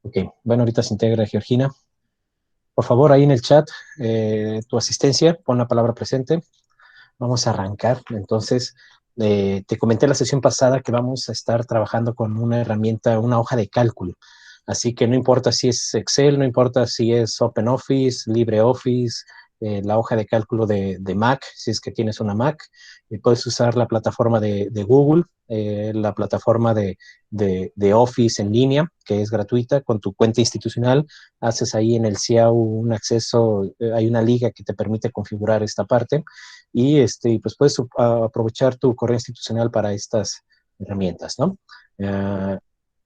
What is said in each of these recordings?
Ok, bueno, ahorita se integra Georgina. Por favor, ahí en el chat, tu asistencia, pon la palabra presente. Vamos a arrancar. Entonces, te comenté la sesión pasada que vamos a estar trabajando con una herramienta, una hoja de cálculo. Así que no importa si es Excel, no importa si es OpenOffice, LibreOffice, la hoja de cálculo de Mac, si es que tienes una Mac, puedes usar la plataforma de Google, la plataforma de Office en línea, que es gratuita, con tu cuenta institucional. Haces ahí en el CIAU un acceso, hay una liga que te permite configurar esta parte y pues puedes aprovechar tu correo institucional para estas herramientas, ¿no? Uh,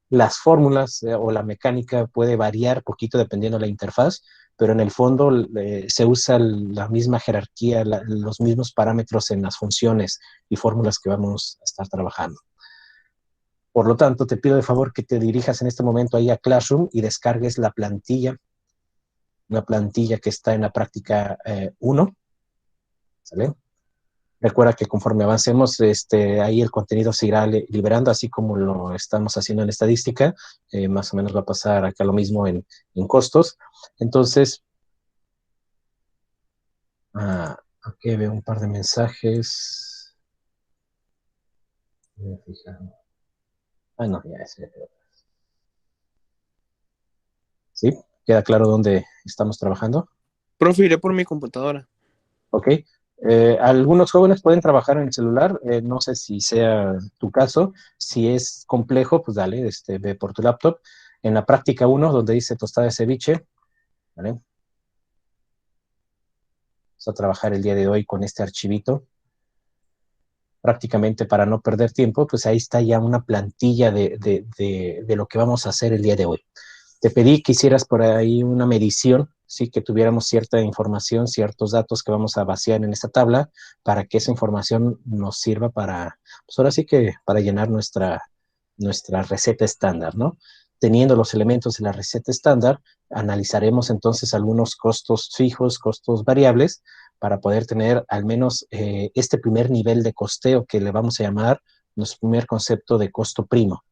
las fórmulas o la mecánica puede variar poquito dependiendo de la interfaz, pero en el fondo se usa la misma jerarquía, los mismos parámetros en las funciones y fórmulas que vamos a estar trabajando. Por lo tanto, te pido de favor que te dirijas en este momento ahí a Classroom y descargues la plantilla, una plantilla que está en la práctica 1, ¿sale? Recuerda que conforme avancemos, ahí el contenido se irá liberando, así como lo estamos haciendo en estadística. Más o menos va a pasar acá lo mismo en costos. Entonces, aquí veo un par de mensajes. No, ya es. ¿Sí? ¿Queda claro dónde estamos trabajando? Profe, iré por mi computadora. Ok. Algunos jóvenes pueden trabajar en el celular, no sé si sea tu caso. Si es complejo, pues dale, ve por tu laptop. En la práctica 1, donde dice tostada de ceviche, ¿vale? Vamos a trabajar el día de hoy con este archivito. Prácticamente para no perder tiempo, pues ahí está ya una plantilla de lo que vamos a hacer el día de hoy. Te pedí que hicieras por ahí una medición, sí, que tuviéramos cierta información, ciertos datos que vamos a vaciar en esta tabla para que esa información nos sirva para, pues ahora sí que para llenar nuestra receta estándar, ¿no? Teniendo los elementos de la receta estándar, analizaremos entonces algunos costos fijos, costos variables, para poder tener al menos este primer nivel de costeo que le vamos a llamar nuestro primer concepto de costo primo.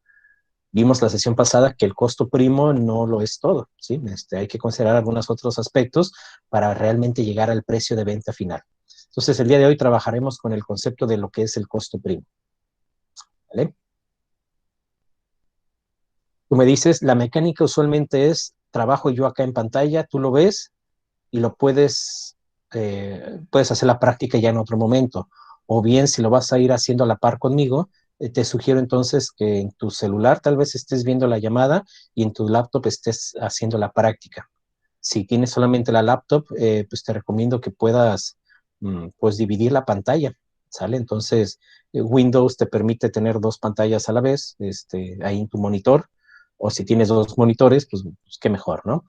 Vimos la sesión pasada que el costo primo no lo es todo, ¿sí? Hay que considerar algunos otros aspectos para realmente llegar al precio de venta final. Entonces, el día de hoy trabajaremos con el concepto de lo que es el costo primo, ¿vale? Tú me dices, la mecánica usualmente es, trabajo yo acá en pantalla, tú lo ves y lo puedes hacer la práctica ya en otro momento. O bien, si lo vas a ir haciendo a la par conmigo, te sugiero entonces que en tu celular tal vez estés viendo la llamada y en tu laptop estés haciendo la práctica. Si tienes solamente la laptop, pues te recomiendo que puedas pues dividir la pantalla, ¿sale? Entonces, Windows te permite tener dos pantallas a la vez, ahí en tu monitor, o si tienes dos monitores, pues qué mejor, ¿no?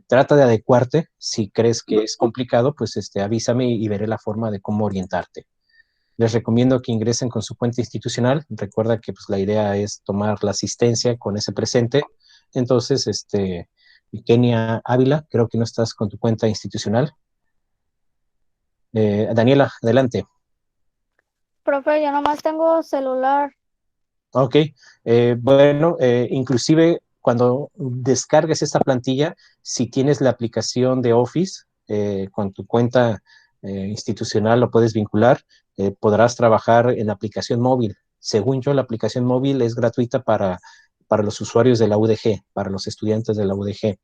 Trata de adecuarte. Si crees que es complicado, pues avísame y veré la forma de cómo orientarte. Les recomiendo que ingresen con su cuenta institucional. Recuerda que pues, la idea es tomar la asistencia con ese presente. Entonces, Kenia Ávila, creo que no estás con tu cuenta institucional. Daniela, adelante. Profe, yo nomás tengo celular. Ok, bueno, inclusive cuando descargues esta plantilla, si tienes la aplicación de Office con tu cuenta institucional, lo puedes vincular, podrás trabajar en la aplicación móvil. Según yo, la aplicación móvil es gratuita para los usuarios de la UDG, para los estudiantes de la UDG.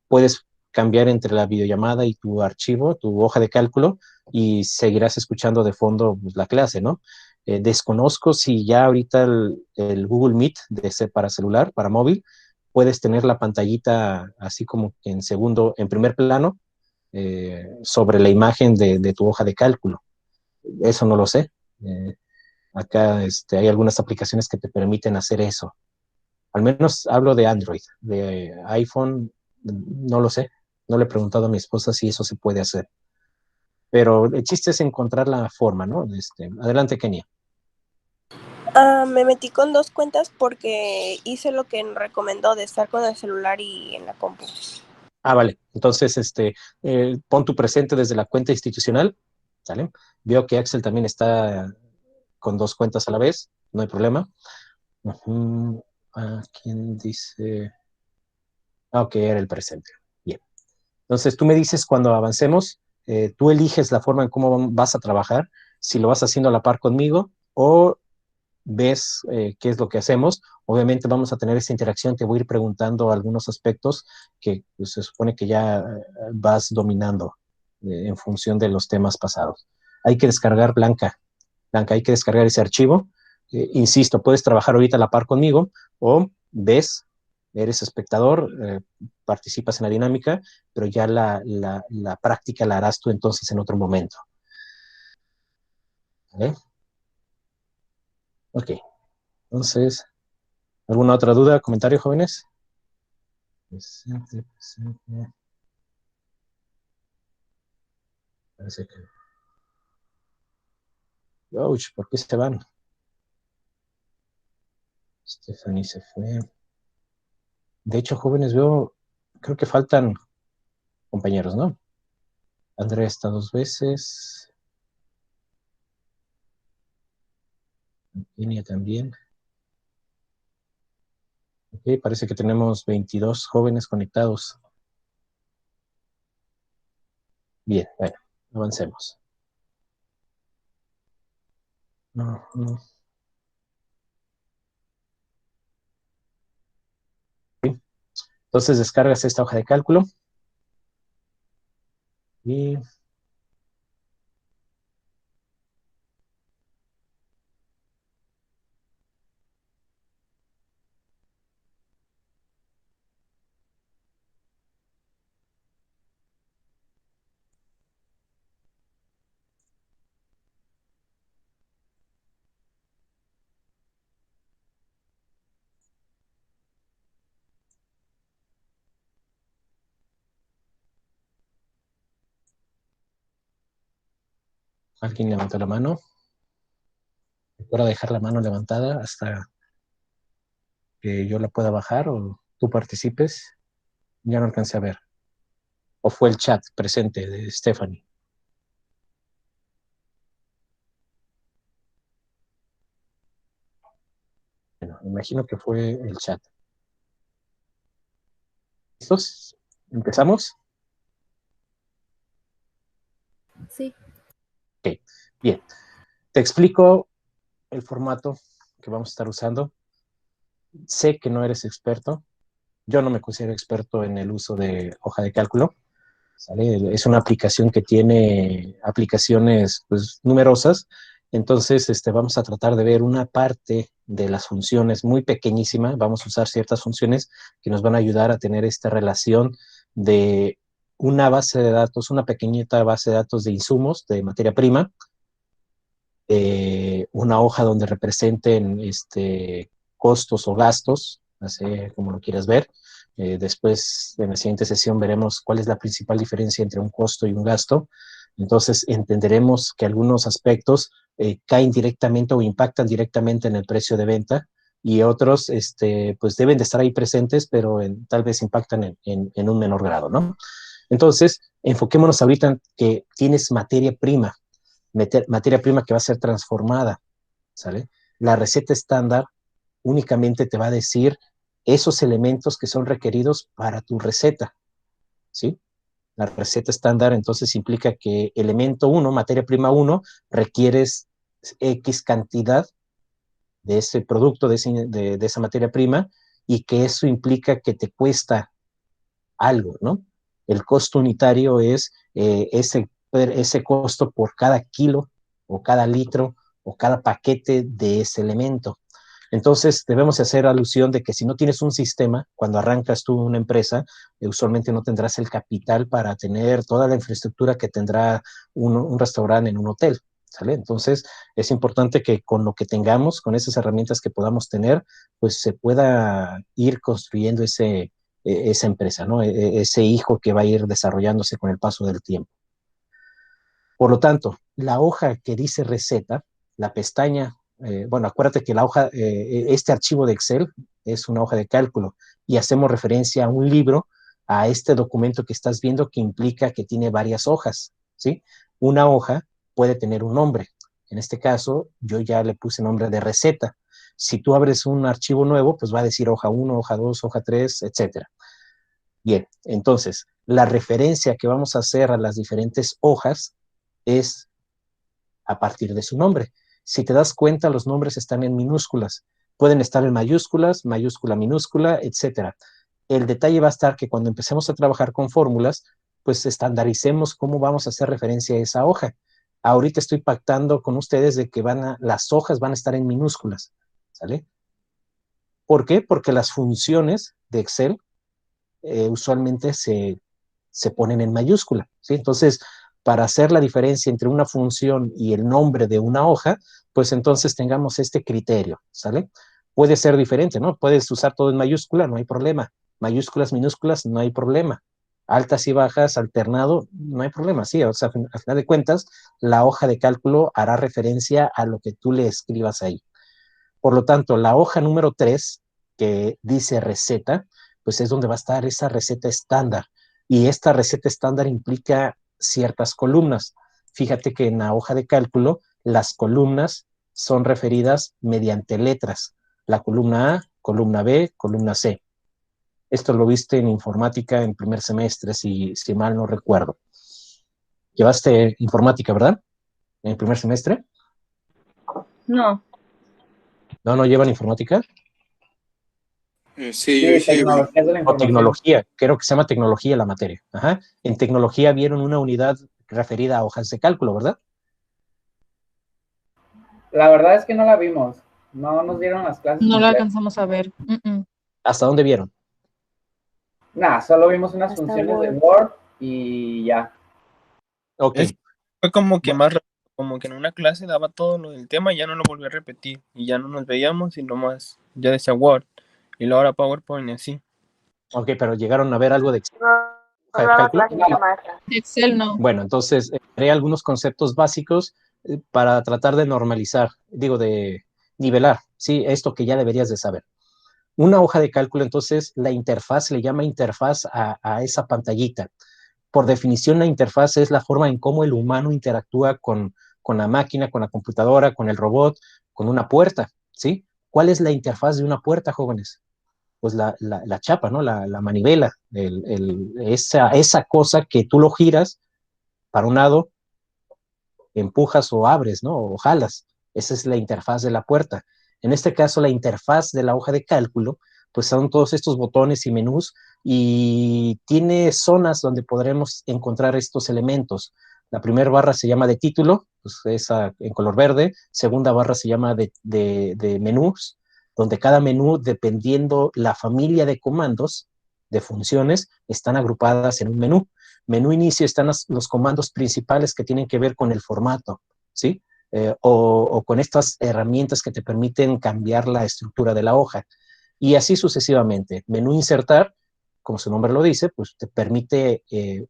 Puedes cambiar entre la videollamada y tu archivo, tu hoja de cálculo, y seguirás escuchando de fondo pues, la clase, ¿no? Desconozco si ya ahorita el Google Meet para celular, para móvil, puedes tener la pantallita así como en segundo, en primer plano, sobre la imagen de tu hoja de cálculo. Eso no lo sé. Acá hay algunas aplicaciones que te permiten hacer eso. Al menos hablo de Android, de iPhone, no lo sé. No le he preguntado a mi esposa si eso se puede hacer. Pero el chiste es encontrar la forma, ¿no? Adelante, Kenia. Me metí con dos cuentas porque hice lo que recomendó de estar con el celular y en la compu. Vale. Entonces, pon tu presente desde la cuenta institucional, ¿sale? Veo que Axel también está con dos cuentas a la vez, no hay problema. ¿Quién dice? Ok, era el presente. Bien. Entonces, tú me dices cuando avancemos, tú eliges la forma en cómo vas a trabajar, si lo vas haciendo a la par conmigo o ves qué es lo que hacemos. Obviamente vamos a tener esta interacción, te voy a ir preguntando algunos aspectos que pues, se supone que ya vas dominando en función de los temas pasados. Hay que descargar Blanca. Blanca, hay que descargar ese archivo. Insisto, puedes trabajar ahorita a la par conmigo o ves, eres espectador, participas en la dinámica, pero ya la práctica la harás tú entonces en otro momento. ¿Vale? Ok, entonces, ¿alguna otra duda, comentario, jóvenes? Presente, presente. Parece que... Ouch, ¿por qué se van? Stephanie se fue. De hecho, jóvenes, veo, creo que faltan compañeros, ¿no? Andrea está 2 veces. Virginia también. Ok, parece que tenemos 22 jóvenes conectados. Bien, bueno, avancemos. No, no. Entonces descargas esta hoja de cálculo y alguien levantó la mano. Recuerda dejar la mano levantada hasta que yo la pueda bajar o tú participes. Ya no alcancé a ver. O fue el chat presente de Stephanie. Bueno, imagino que fue el chat. ¿Listos? ¿Empezamos? Sí. Ok, bien. Te explico el formato que vamos a estar usando. Sé que no eres experto. Yo no me considero experto en el uso de hoja de cálculo. ¿Sale? Es una aplicación que tiene aplicaciones pues, numerosas. Entonces, vamos a tratar de ver una parte de las funciones muy pequeñísima. Vamos a usar ciertas funciones que nos van a ayudar a tener esta relación de una base de datos, una pequeñita base de datos de insumos, de materia prima, una hoja donde representen costos o gastos, así como lo quieras ver. Después, en la siguiente sesión, veremos cuál es la principal diferencia entre un costo y un gasto. Entonces, entenderemos que algunos aspectos caen directamente o impactan directamente en el precio de venta y otros, pues deben de estar ahí presentes, pero tal vez impactan en un menor grado, ¿no? Entonces, enfoquémonos ahorita en que tienes materia prima, materia prima que va a ser transformada, ¿sale? La receta estándar únicamente te va a decir esos elementos que son requeridos para tu receta, ¿sí? La receta estándar entonces implica que elemento 1, materia prima 1, requieres X cantidad de ese producto, de esa materia prima, y que eso implica que te cuesta algo, ¿no? El costo unitario es ese costo por cada kilo o cada litro o cada paquete de ese elemento. Entonces, debemos hacer alusión de que si no tienes un sistema, cuando arrancas tú una empresa, usualmente no tendrás el capital para tener toda la infraestructura que tendrá un restaurante en un hotel, ¿sale? Entonces, es importante que con lo que tengamos, con esas herramientas que podamos tener, pues se pueda ir construyendo esa empresa, ¿no? Ese hijo que va a ir desarrollándose con el paso del tiempo. Por lo tanto, la hoja que dice receta, la pestaña, bueno, acuérdate que la hoja, este archivo de Excel es una hoja de cálculo y hacemos referencia a un libro, a este documento que estás viendo que implica que tiene varias hojas, ¿sí? Una hoja puede tener un nombre. En este caso, yo ya le puse nombre de receta. Si tú abres un archivo nuevo, pues va a decir hoja 1, hoja 2, hoja 3, etcétera. Bien, entonces, la referencia que vamos a hacer a las diferentes hojas es a partir de su nombre. Si te das cuenta, los nombres están en minúsculas. Pueden estar en mayúsculas, mayúscula, minúscula, etcétera. El detalle va a estar que cuando empecemos a trabajar con fórmulas, pues estandaricemos cómo vamos a hacer referencia a esa hoja. Ahorita estoy pactando con ustedes de que las hojas van a estar en minúsculas, ¿sale? ¿Por qué? Porque las funciones de Excel usualmente se ponen en mayúscula, ¿sí? Entonces, para hacer la diferencia entre una función y el nombre de una hoja, pues entonces tengamos este criterio, ¿sale? Puede ser diferente, ¿no? Puedes usar todo en mayúscula, no hay problema. Mayúsculas, minúsculas, no hay problema. Altas y bajas, alternado, no hay problema, sí. O sea, al final de cuentas, la hoja de cálculo hará referencia a lo que tú le escribas ahí. Por lo tanto, la hoja número 3, que dice receta, pues es donde va a estar esa receta estándar. Y esta receta estándar implica ciertas columnas. Fíjate que en la hoja de cálculo, las columnas son referidas mediante letras. La columna A, columna B, columna C. Esto lo viste en informática en primer semestre, si mal no recuerdo. Llevaste informática, ¿verdad? En primer semestre. No. No llevan informática. Sí, Sí, yo sí. tecnologías de la O información. tecnología, creo que se llama tecnología la materia. Ajá. En tecnología vieron una unidad referida a hojas de cálculo, ¿verdad? La verdad es que no la vimos. No nos dieron las clases No lo completas. alcanzamos a ver. ¿Hasta dónde vieron? Nada, solo vimos unas Hasta funciones de Word. Word y ya. Ok. Fue como que más rápido, como que en una clase daba todo lo del tema y ya no lo volví a repetir. Y ya no nos veíamos y nomás ya decía Word. Y luego ahora PowerPoint y así. Ok, pero llegaron a ver algo de No, hoja no de daba cálculo. clases esa maestra. Excel no. Bueno, entonces haré algunos conceptos básicos para tratar de normalizar, digo, de nivelar, ¿sí? Esto que ya deberías de saber. Una hoja de cálculo, entonces, la interfaz se le llama interfaz a esa pantallita. Por definición, la interfaz es la forma en cómo el humano interactúa con la máquina, con la computadora, con el robot, con una puerta, ¿sí? ¿Cuál es la interfaz de una puerta, jóvenes? Pues la chapa, ¿no? La manivela, esa cosa que tú lo giras para un lado, empujas o abres, ¿no? O jalas. Esa es la interfaz de la puerta. En este caso, la interfaz de la hoja de cálculo, pues son todos estos botones y menús y tiene zonas donde podremos encontrar estos elementos. La primera barra se llama de título, pues esa en color verde. Segunda barra se llama de menús, donde cada menú, dependiendo la familia de comandos, de funciones, están agrupadas en un menú. Menú inicio están los comandos principales que tienen que ver con el formato, ¿sí? O con estas herramientas que te permiten cambiar la estructura de la hoja. Y así sucesivamente. Menú insertar, como su nombre lo dice, pues te permite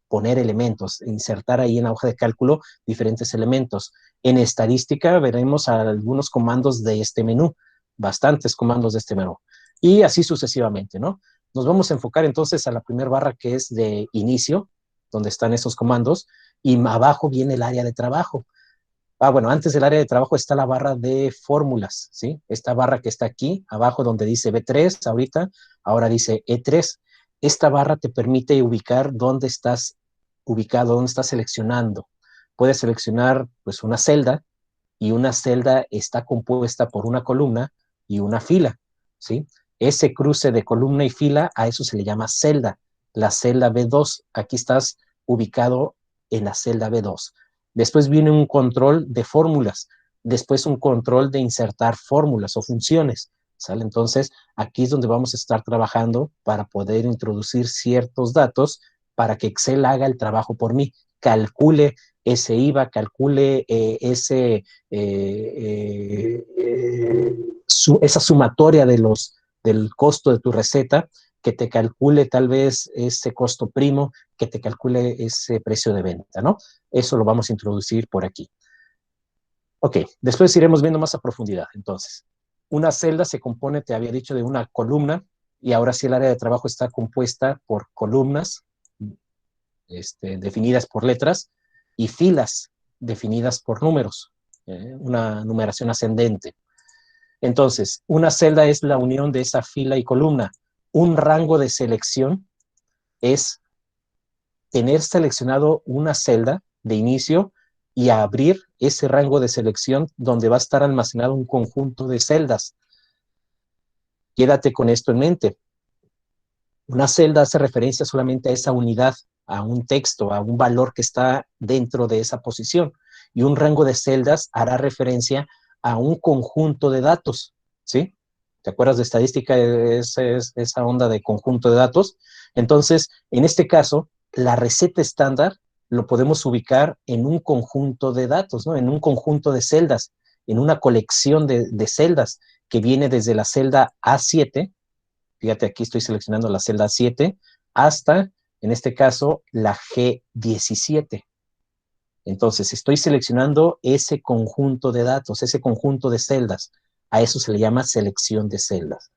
poner elementos, insertar ahí en la hoja de cálculo diferentes elementos. En estadística veremos algunos comandos de este menú, bastantes comandos de este menú. Y así sucesivamente, ¿no? Nos vamos a enfocar entonces a la primera barra que es de inicio, donde están esos comandos, y abajo viene el área de trabajo. Bueno, antes del área de trabajo está la barra de fórmulas, ¿sí? Esta barra que está aquí, abajo donde dice B3 ahorita, ahora dice E3. Esta barra te permite ubicar dónde estás ubicado, dónde estás seleccionando. Puedes seleccionar pues una celda y una celda está compuesta por una columna y una fila, ¿sí? Ese cruce de columna y fila, a eso se le llama celda. La celda B2, aquí estás ubicado en la celda B2. Después viene un control de fórmulas, después un control de insertar fórmulas o funciones, ¿sale? Entonces, aquí es donde vamos a estar trabajando para poder introducir ciertos datos para que Excel haga el trabajo por mí, calcule ese IVA, calcule esa sumatoria del costo de tu receta, que te calcule tal vez ese costo primo, que te calcule ese precio de venta, ¿no? Eso lo vamos a introducir por aquí. Ok, después iremos viendo más a profundidad. Entonces, una celda se compone, te había dicho, de una columna, y ahora sí el área de trabajo está compuesta por columnas definidas por letras y filas definidas por números, una numeración ascendente. Entonces, una celda es la unión de esa fila y columna. Un rango de selección es tener seleccionado una celda de inicio y abrir ese rango de selección donde va a estar almacenado un conjunto de celdas. Quédate con esto en mente. Una celda hace referencia solamente a esa unidad, a un texto, a un valor que está dentro de esa posición. Y un rango de celdas hará referencia a un conjunto de datos, ¿sí? ¿Te acuerdas de estadística? Esa onda de conjunto de datos. Entonces, en este caso, la receta estándar lo podemos ubicar en un conjunto de datos, ¿no? En un conjunto de celdas, en una colección de celdas que viene desde la celda A7. Fíjate, aquí estoy seleccionando la celda 7 hasta, en este caso, la G17. Entonces, estoy seleccionando ese conjunto de datos, ese conjunto de celdas. A eso se le llama selección de celdas,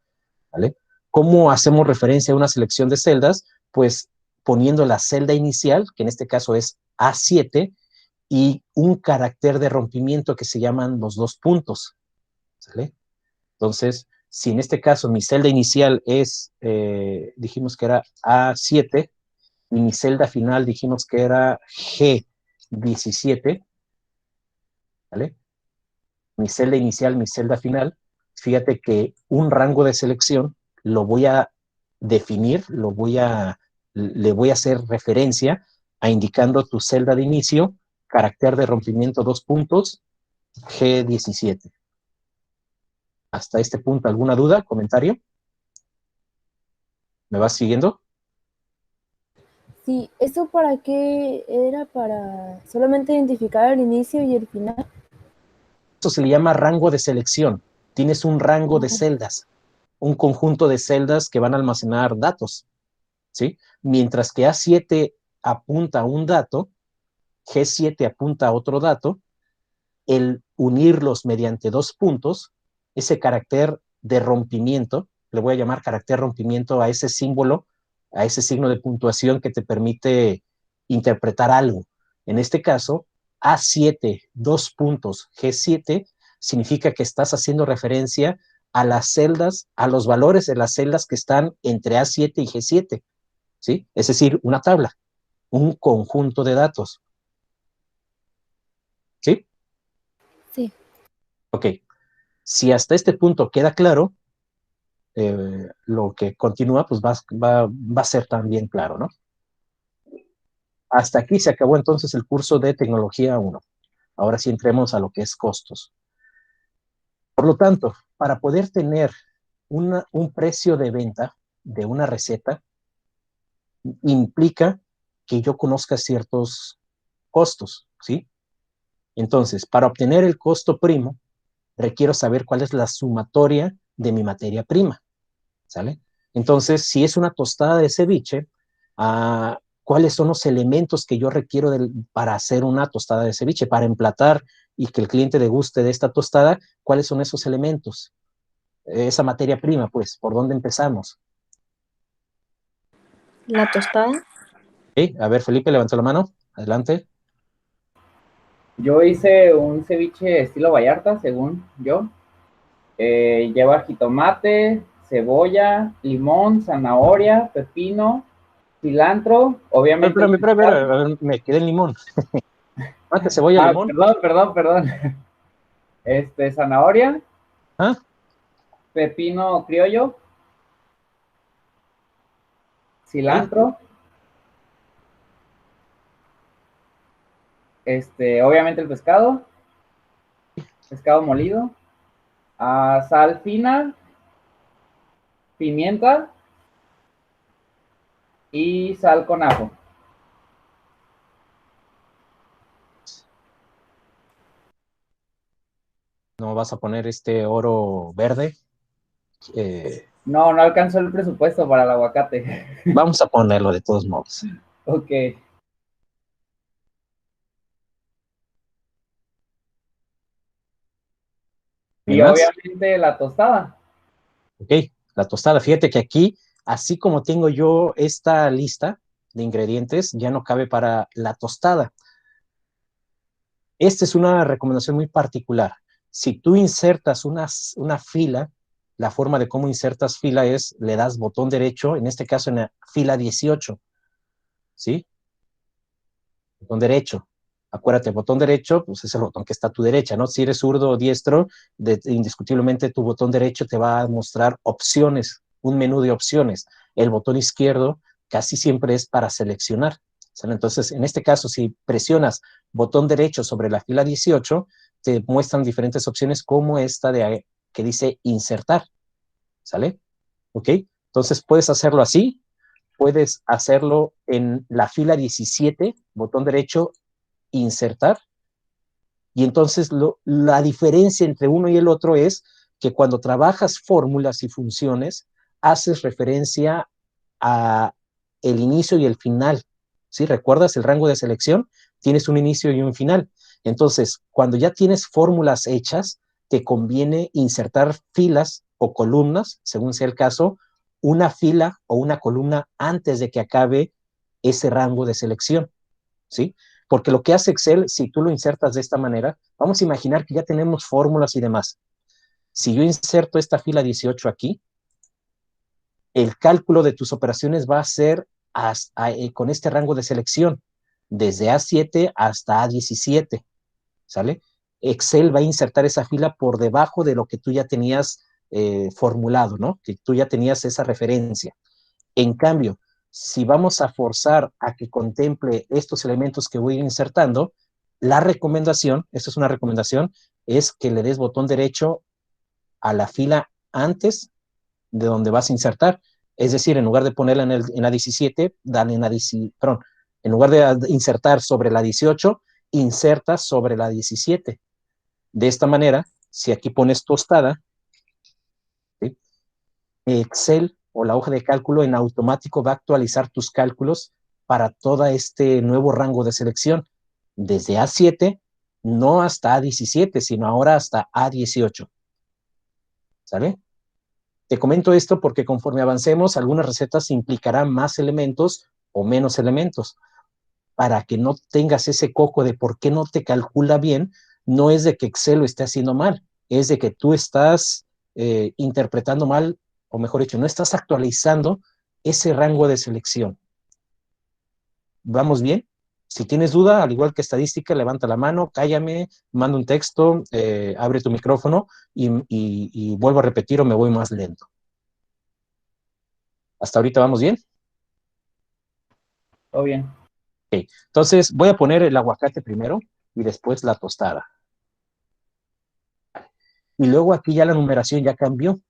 ¿vale? ¿Cómo hacemos referencia a una selección de celdas? Pues poniendo la celda inicial, que en este caso es A7, y un carácter de rompimiento que se llaman los dos puntos, ¿sale? Entonces, si en este caso mi celda inicial es, dijimos que era A7, y mi celda final dijimos que era G17, ¿vale? Mi celda inicial, mi celda final, fíjate que un rango de selección lo voy a definir, le voy a hacer referencia a indicando tu celda de inicio, carácter de rompimiento dos puntos, G17. Hasta este punto, ¿alguna duda, comentario? ¿Me vas siguiendo? Sí, ¿eso para qué era? ¿Para solamente identificar el inicio y el final? Eso se le llama rango de selección. Tienes un rango de celdas, un conjunto de celdas que van a almacenar datos, ¿sí? Mientras que A7 apunta a un dato, G7 apunta a otro dato, el unirlos mediante dos puntos, ese carácter de rompimiento, le voy a llamar carácter rompimiento a ese símbolo, a ese signo de puntuación que te permite interpretar algo. En este caso, A7, dos puntos, G7, significa que estás haciendo referencia a las celdas, a los valores de las celdas que están entre A7 y G7, ¿sí? Es decir, una tabla, un conjunto de datos, ¿sí? Sí. Ok. Si hasta este punto queda claro, lo que continúa, pues va a ser también claro, ¿no? Hasta aquí se acabó entonces el curso de Tecnología 1. Ahora sí entremos a lo que es costos. Por lo tanto, para poder tener un precio de venta de una receta, implica que yo conozca ciertos costos, ¿sí? Entonces, para obtener el costo primo, requiero saber cuál es la sumatoria de mi materia prima, ¿sale? Entonces, si es una tostada de ceviche, ¿cuáles son los elementos que yo requiero para hacer una tostada de ceviche? Para emplatar y que el cliente deguste de esta tostada, ¿cuáles son esos elementos? Esa materia prima, pues, ¿por dónde empezamos? La tostada. ¿Okay? A ver, Felipe, levanta la mano. Adelante. Yo hice un ceviche estilo Vallarta, según yo. Lleva jitomate, cebolla, limón, zanahoria, pepino, cilantro, obviamente. Espérame, a ver, me quedé en limón. Mate, cebolla, limón. Perdón. Zanahoria, ¿Ah? pepino criollo, cilantro, obviamente el pescado molido, sal fina, pimienta y sal con ajo. No vas a poner este oro verde. No alcanzó el presupuesto para el aguacate. Vamos a ponerlo de todos modos. Ok. Y más? obviamente la tostada. Ok, la tostada. Fíjate que aquí, así como tengo yo esta lista de ingredientes, ya no cabe para la tostada. Esta es una recomendación muy particular. Si tú insertas una fila, la forma de cómo insertas fila es, le das botón derecho, en este caso en la fila 18. ¿sí? Botón derecho. Acuérdate, el botón derecho, pues es el botón que está a tu derecha, ¿no? Si eres zurdo o diestro, indiscutiblemente tu botón derecho te va a mostrar opciones, un menú de opciones. El botón izquierdo casi siempre es para seleccionar, ¿sale? Entonces, en este caso, si presionas botón derecho sobre la fila 18, te muestran diferentes opciones como esta de que dice insertar, ¿sale? ¿Ok? Entonces, puedes hacerlo así, puedes hacerlo en la fila 17, botón derecho, insertar, y entonces la diferencia entre uno y el otro es que cuando trabajas fórmulas y funciones, haces referencia a el inicio y el final, ¿sí? ¿Recuerdas el rango de selección? Tienes un inicio y un final. Entonces, cuando ya tienes fórmulas hechas, te conviene insertar filas o columnas, según sea el caso, una fila o una columna antes de que acabe ese rango de selección, ¿sí? Porque lo que hace Excel, si tú lo insertas de esta manera, vamos a imaginar que ya tenemos fórmulas y demás. Si yo inserto esta fila 18 aquí, el cálculo de tus operaciones va a ser con este rango de selección, desde A7 hasta A17, ¿sale? Excel va a insertar esa fila por debajo de lo que tú ya tenías formulado, ¿no? Que tú ya tenías esa referencia. En cambio, si vamos a forzar a que contemple estos elementos que voy insertando, la recomendación, esto es una recomendación, es que le des botón derecho a la fila antes de donde vas a insertar. Es decir, en lugar de ponerla en la 17, dale en la 10, perdón, en lugar de insertar sobre la 18, inserta sobre la 17. De esta manera, si aquí pones tostada, ¿sí? Excel o la hoja de cálculo en automático va a actualizar tus cálculos para todo este nuevo rango de selección, desde A7, no hasta A17, sino ahora hasta A18. ¿Sale? Te comento esto porque conforme avancemos, algunas recetas implicarán más elementos o menos elementos. Para que no tengas ese coco de por qué no te calcula bien, no es de que Excel lo esté haciendo mal, es de que tú estás interpretando mal, o mejor dicho, no estás actualizando ese rango de selección. ¿Vamos bien? Si tienes duda, al igual que estadística, levanta la mano, cállame, manda un texto, abre tu micrófono y vuelvo a repetir o me voy más lento. ¿Hasta ahorita vamos bien? Todo bien. Ok, entonces voy a poner el aguacate primero y después la tostada. Y luego aquí ya la numeración ya cambió.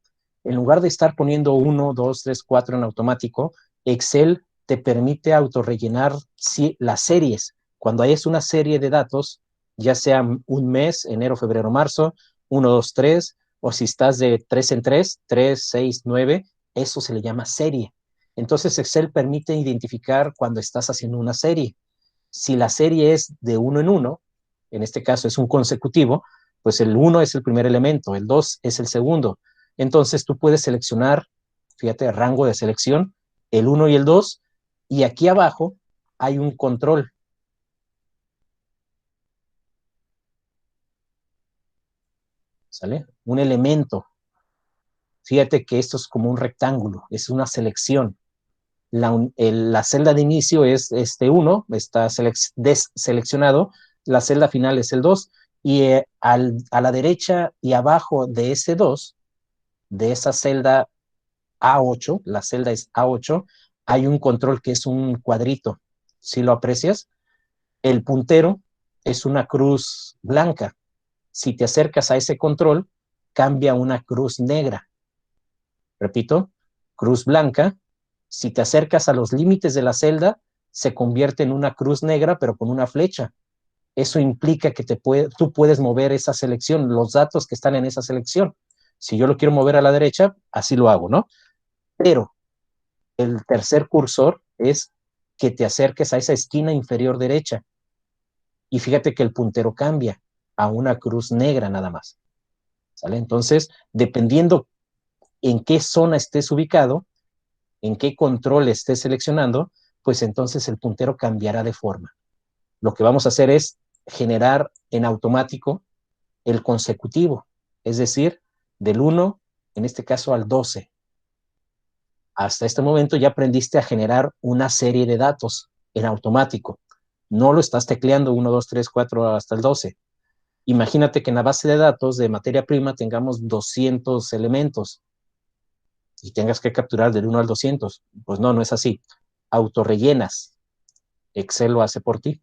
En lugar de estar poniendo 1, 2, 3, 4 en automático, Excel te permite autorrellenar las series. Cuando hayas una serie de datos, ya sea un mes, enero, febrero, marzo, 1, 2, 3, o si estás de 3 en 3, 3, 6, 9, eso se le llama serie. Entonces Excel permite identificar cuando estás haciendo una serie. Si la serie es de 1 en 1, en este caso es un consecutivo, pues el 1 es el primer elemento, el 2 es el segundo. Entonces tú puedes seleccionar, fíjate, rango de selección, el 1 y el 2, y aquí abajo hay un control. ¿Sale? Un elemento. Fíjate que esto es como un rectángulo, es una selección. La celda de inicio es este 1, está deseleccionado, la celda final es el 2, y a la derecha y abajo de ese 2, de esa celda A8, la celda es A8, hay un control que es un cuadrito. Si lo aprecias, el puntero es una cruz blanca. Si te acercas a ese control, cambia a una cruz negra. Repito, cruz blanca. Si te acercas a los límites de la celda, se convierte en una cruz negra, pero con una flecha. Eso implica que tú puedes mover esa selección, los datos que están en esa selección. Si yo lo quiero mover a la derecha, así lo hago, ¿no? Pero el tercer cursor es que te acerques a esa esquina inferior derecha. Y fíjate que el puntero cambia a una cruz negra nada más. ¿Sale? Entonces, dependiendo en qué zona estés ubicado, en qué control estés seleccionando, pues entonces el puntero cambiará de forma. Lo que vamos a hacer es generar en automático el consecutivo, es decir, del 1, en este caso al 12. Hasta este momento ya aprendiste a generar una serie de datos en automático. No lo estás tecleando 1, 2, 3, 4 hasta el 12. Imagínate que en la base de datos de materia prima tengamos 200 elementos y tengas que capturar del 1 al 200. Pues no, no es así. Autorrellenas. Excel lo hace por ti.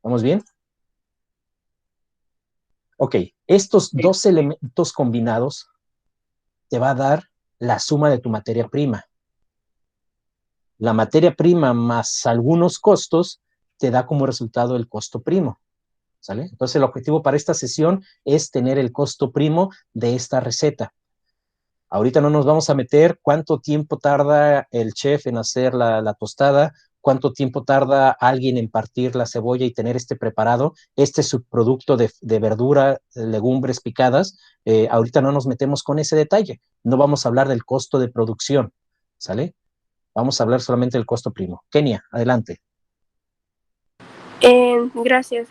¿Vamos bien? Ok, estos dos elementos combinados te va a dar la suma de tu materia prima. La materia prima más algunos costos te da como resultado el costo primo. ¿Sale? Entonces el objetivo para esta sesión es tener el costo primo de esta receta. Ahorita no nos vamos a meter cuánto tiempo tarda el chef en hacer la tostada, cuánto tiempo tarda alguien en partir la cebolla y tener este preparado, este subproducto de verdura, legumbres picadas. Ahorita no nos metemos con ese detalle. No vamos a hablar del costo de producción, ¿sale? Vamos a hablar solamente del costo primo. Kenia, adelante. Gracias.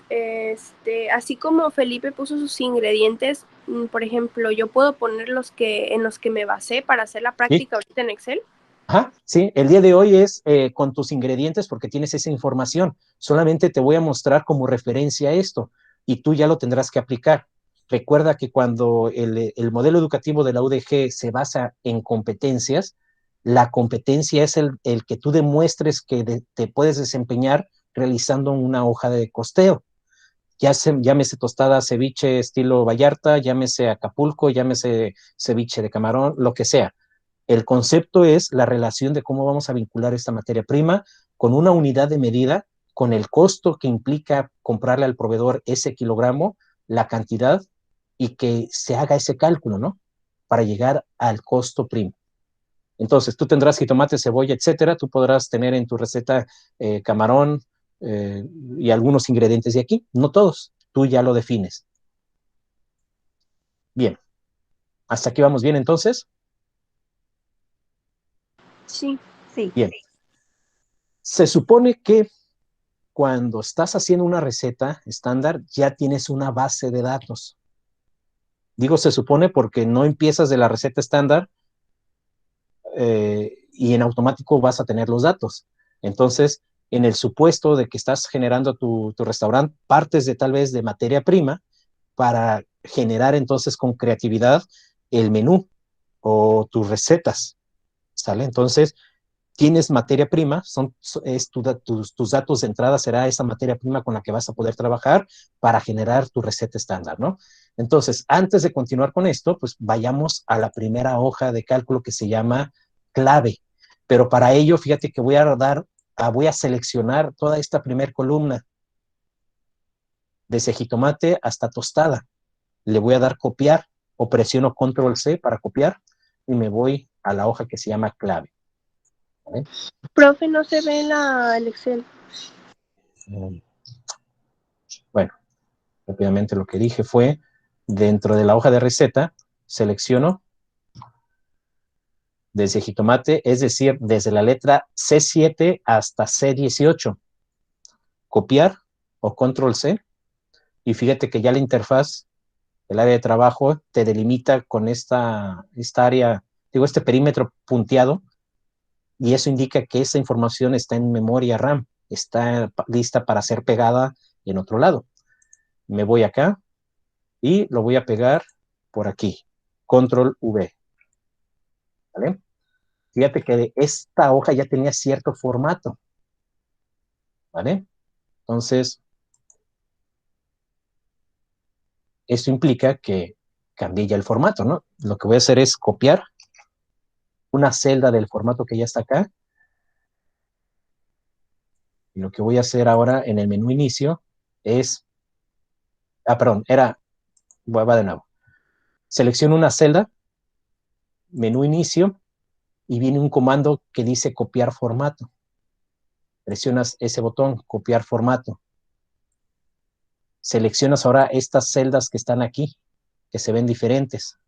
Así como Felipe puso sus ingredientes, por ejemplo, yo puedo poner en los que me basé para hacer la práctica ahorita en Excel. Ajá, sí, el día de hoy es con tus ingredientes porque tienes esa información. Solamente te voy a mostrar como referencia esto y tú ya lo tendrás que aplicar. Recuerda que cuando el modelo educativo de la UDG se basa en competencias, la competencia es el que tú demuestres que te puedes desempeñar realizando una hoja de costeo. Llámese tostada, ceviche estilo Vallarta, llámese Acapulco, llámese ceviche de camarón, lo que sea. El concepto es la relación de cómo vamos a vincular esta materia prima con una unidad de medida, con el costo que implica comprarle al proveedor ese kilogramo, la cantidad, y que se haga ese cálculo, ¿no? Para llegar al costo primo. Entonces, tú tendrás jitomate, cebolla, etcétera. Tú podrás tener en tu receta camarón y algunos ingredientes de aquí. No todos. Tú ya lo defines. Bien. ¿Hasta aquí vamos bien, entonces? Sí. Bien. Se supone que cuando estás haciendo una receta estándar, ya tienes una base de datos. Digo se supone porque no empiezas de la receta estándar y en automático vas a tener los datos. Entonces, en el supuesto de que estás generando tu restaurante, partes de tal vez de materia prima para generar entonces con creatividad el menú o tus recetas, ¿sale? Entonces, tienes materia prima, tus datos de entrada será esa materia prima con la que vas a poder trabajar para generar tu receta estándar, ¿no? Entonces, antes de continuar con esto, pues vayamos a la primera hoja de cálculo que se llama clave. Pero para ello, fíjate que voy a seleccionar toda esta primera columna, desde jitomate hasta tostada. Le voy a dar copiar o presiono control C para copiar y me voy a la hoja que se llama clave. ¿Vale? Profe, no se ve el Excel. Bueno, rápidamente lo que dije fue, dentro de la hoja de receta, selecciono desde jitomate, es decir, desde la letra C7 hasta C18. Copiar o control C. Y fíjate que ya la interfaz, el área de trabajo, te delimita con esta área, este perímetro punteado, y eso indica que esa información está en memoria RAM, está lista para ser pegada en otro lado. Me voy acá y lo voy a pegar por aquí, control V. ¿Vale? Fíjate que esta hoja ya tenía cierto formato. ¿Vale? Entonces, eso implica que cambié ya el formato, ¿no? Lo que voy a hacer es copiar una celda del formato que ya está acá. Y lo que voy a hacer ahora en el menú inicio es, va de nuevo. Selecciono una celda, menú inicio, y viene un comando que dice copiar formato. Presionas ese botón, copiar formato. Seleccionas ahora estas celdas que están aquí, que se ven diferentes.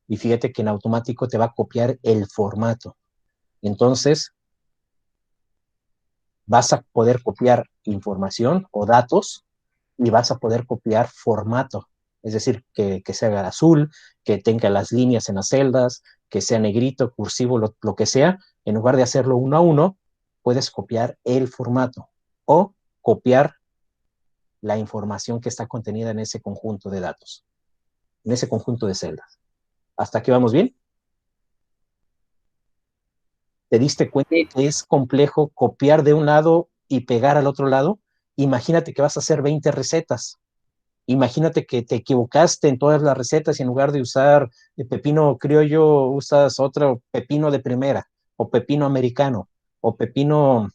Y fíjate que en automático te va a copiar el formato. Entonces, vas a poder copiar información o datos y vas a poder copiar formato. Es decir, que sea azul, que tenga las líneas en las celdas, que sea negrito, cursivo, lo que sea. En lugar de hacerlo uno a uno, puedes copiar el formato o copiar la información que está contenida en ese conjunto de datos, en ese conjunto de celdas. ¿Hasta aquí vamos bien? ¿Te diste cuenta que es complejo copiar de un lado y pegar al otro lado? Imagínate que vas a hacer 20 recetas. Imagínate que te equivocaste en todas las recetas y en lugar de usar pepino criollo, usas otro pepino de primera, o pepino americano, o pepino,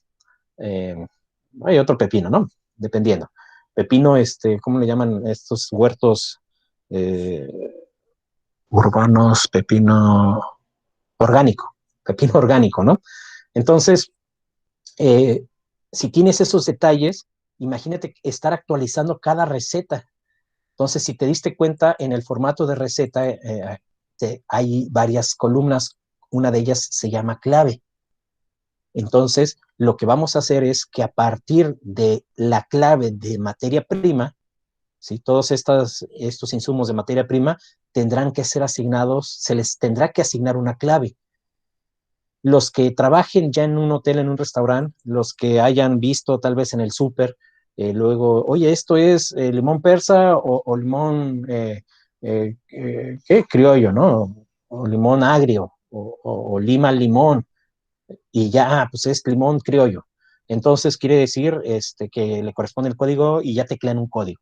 hay otro pepino, ¿no? Dependiendo. Pepino, ¿cómo le llaman estos huertos urbanos? Pepino orgánico, ¿no? Entonces, si tienes esos detalles, imagínate estar actualizando cada receta. Entonces, si te diste cuenta, en el formato de receta hay varias columnas, una de ellas se llama clave. Entonces, lo que vamos a hacer es que a partir de la clave de materia prima, ¿sí? Todos estos insumos de materia prima tendrán que ser asignados, se les tendrá que asignar una clave. Los que trabajen ya en un hotel, en un restaurante, los que hayan visto tal vez en el súper, luego, oye, esto es limón persa o limón, ¿qué? Criollo, ¿no? O limón agrio, o lima limón, y ya, pues es limón criollo. Entonces quiere decir que le corresponde el código y ya teclean un código.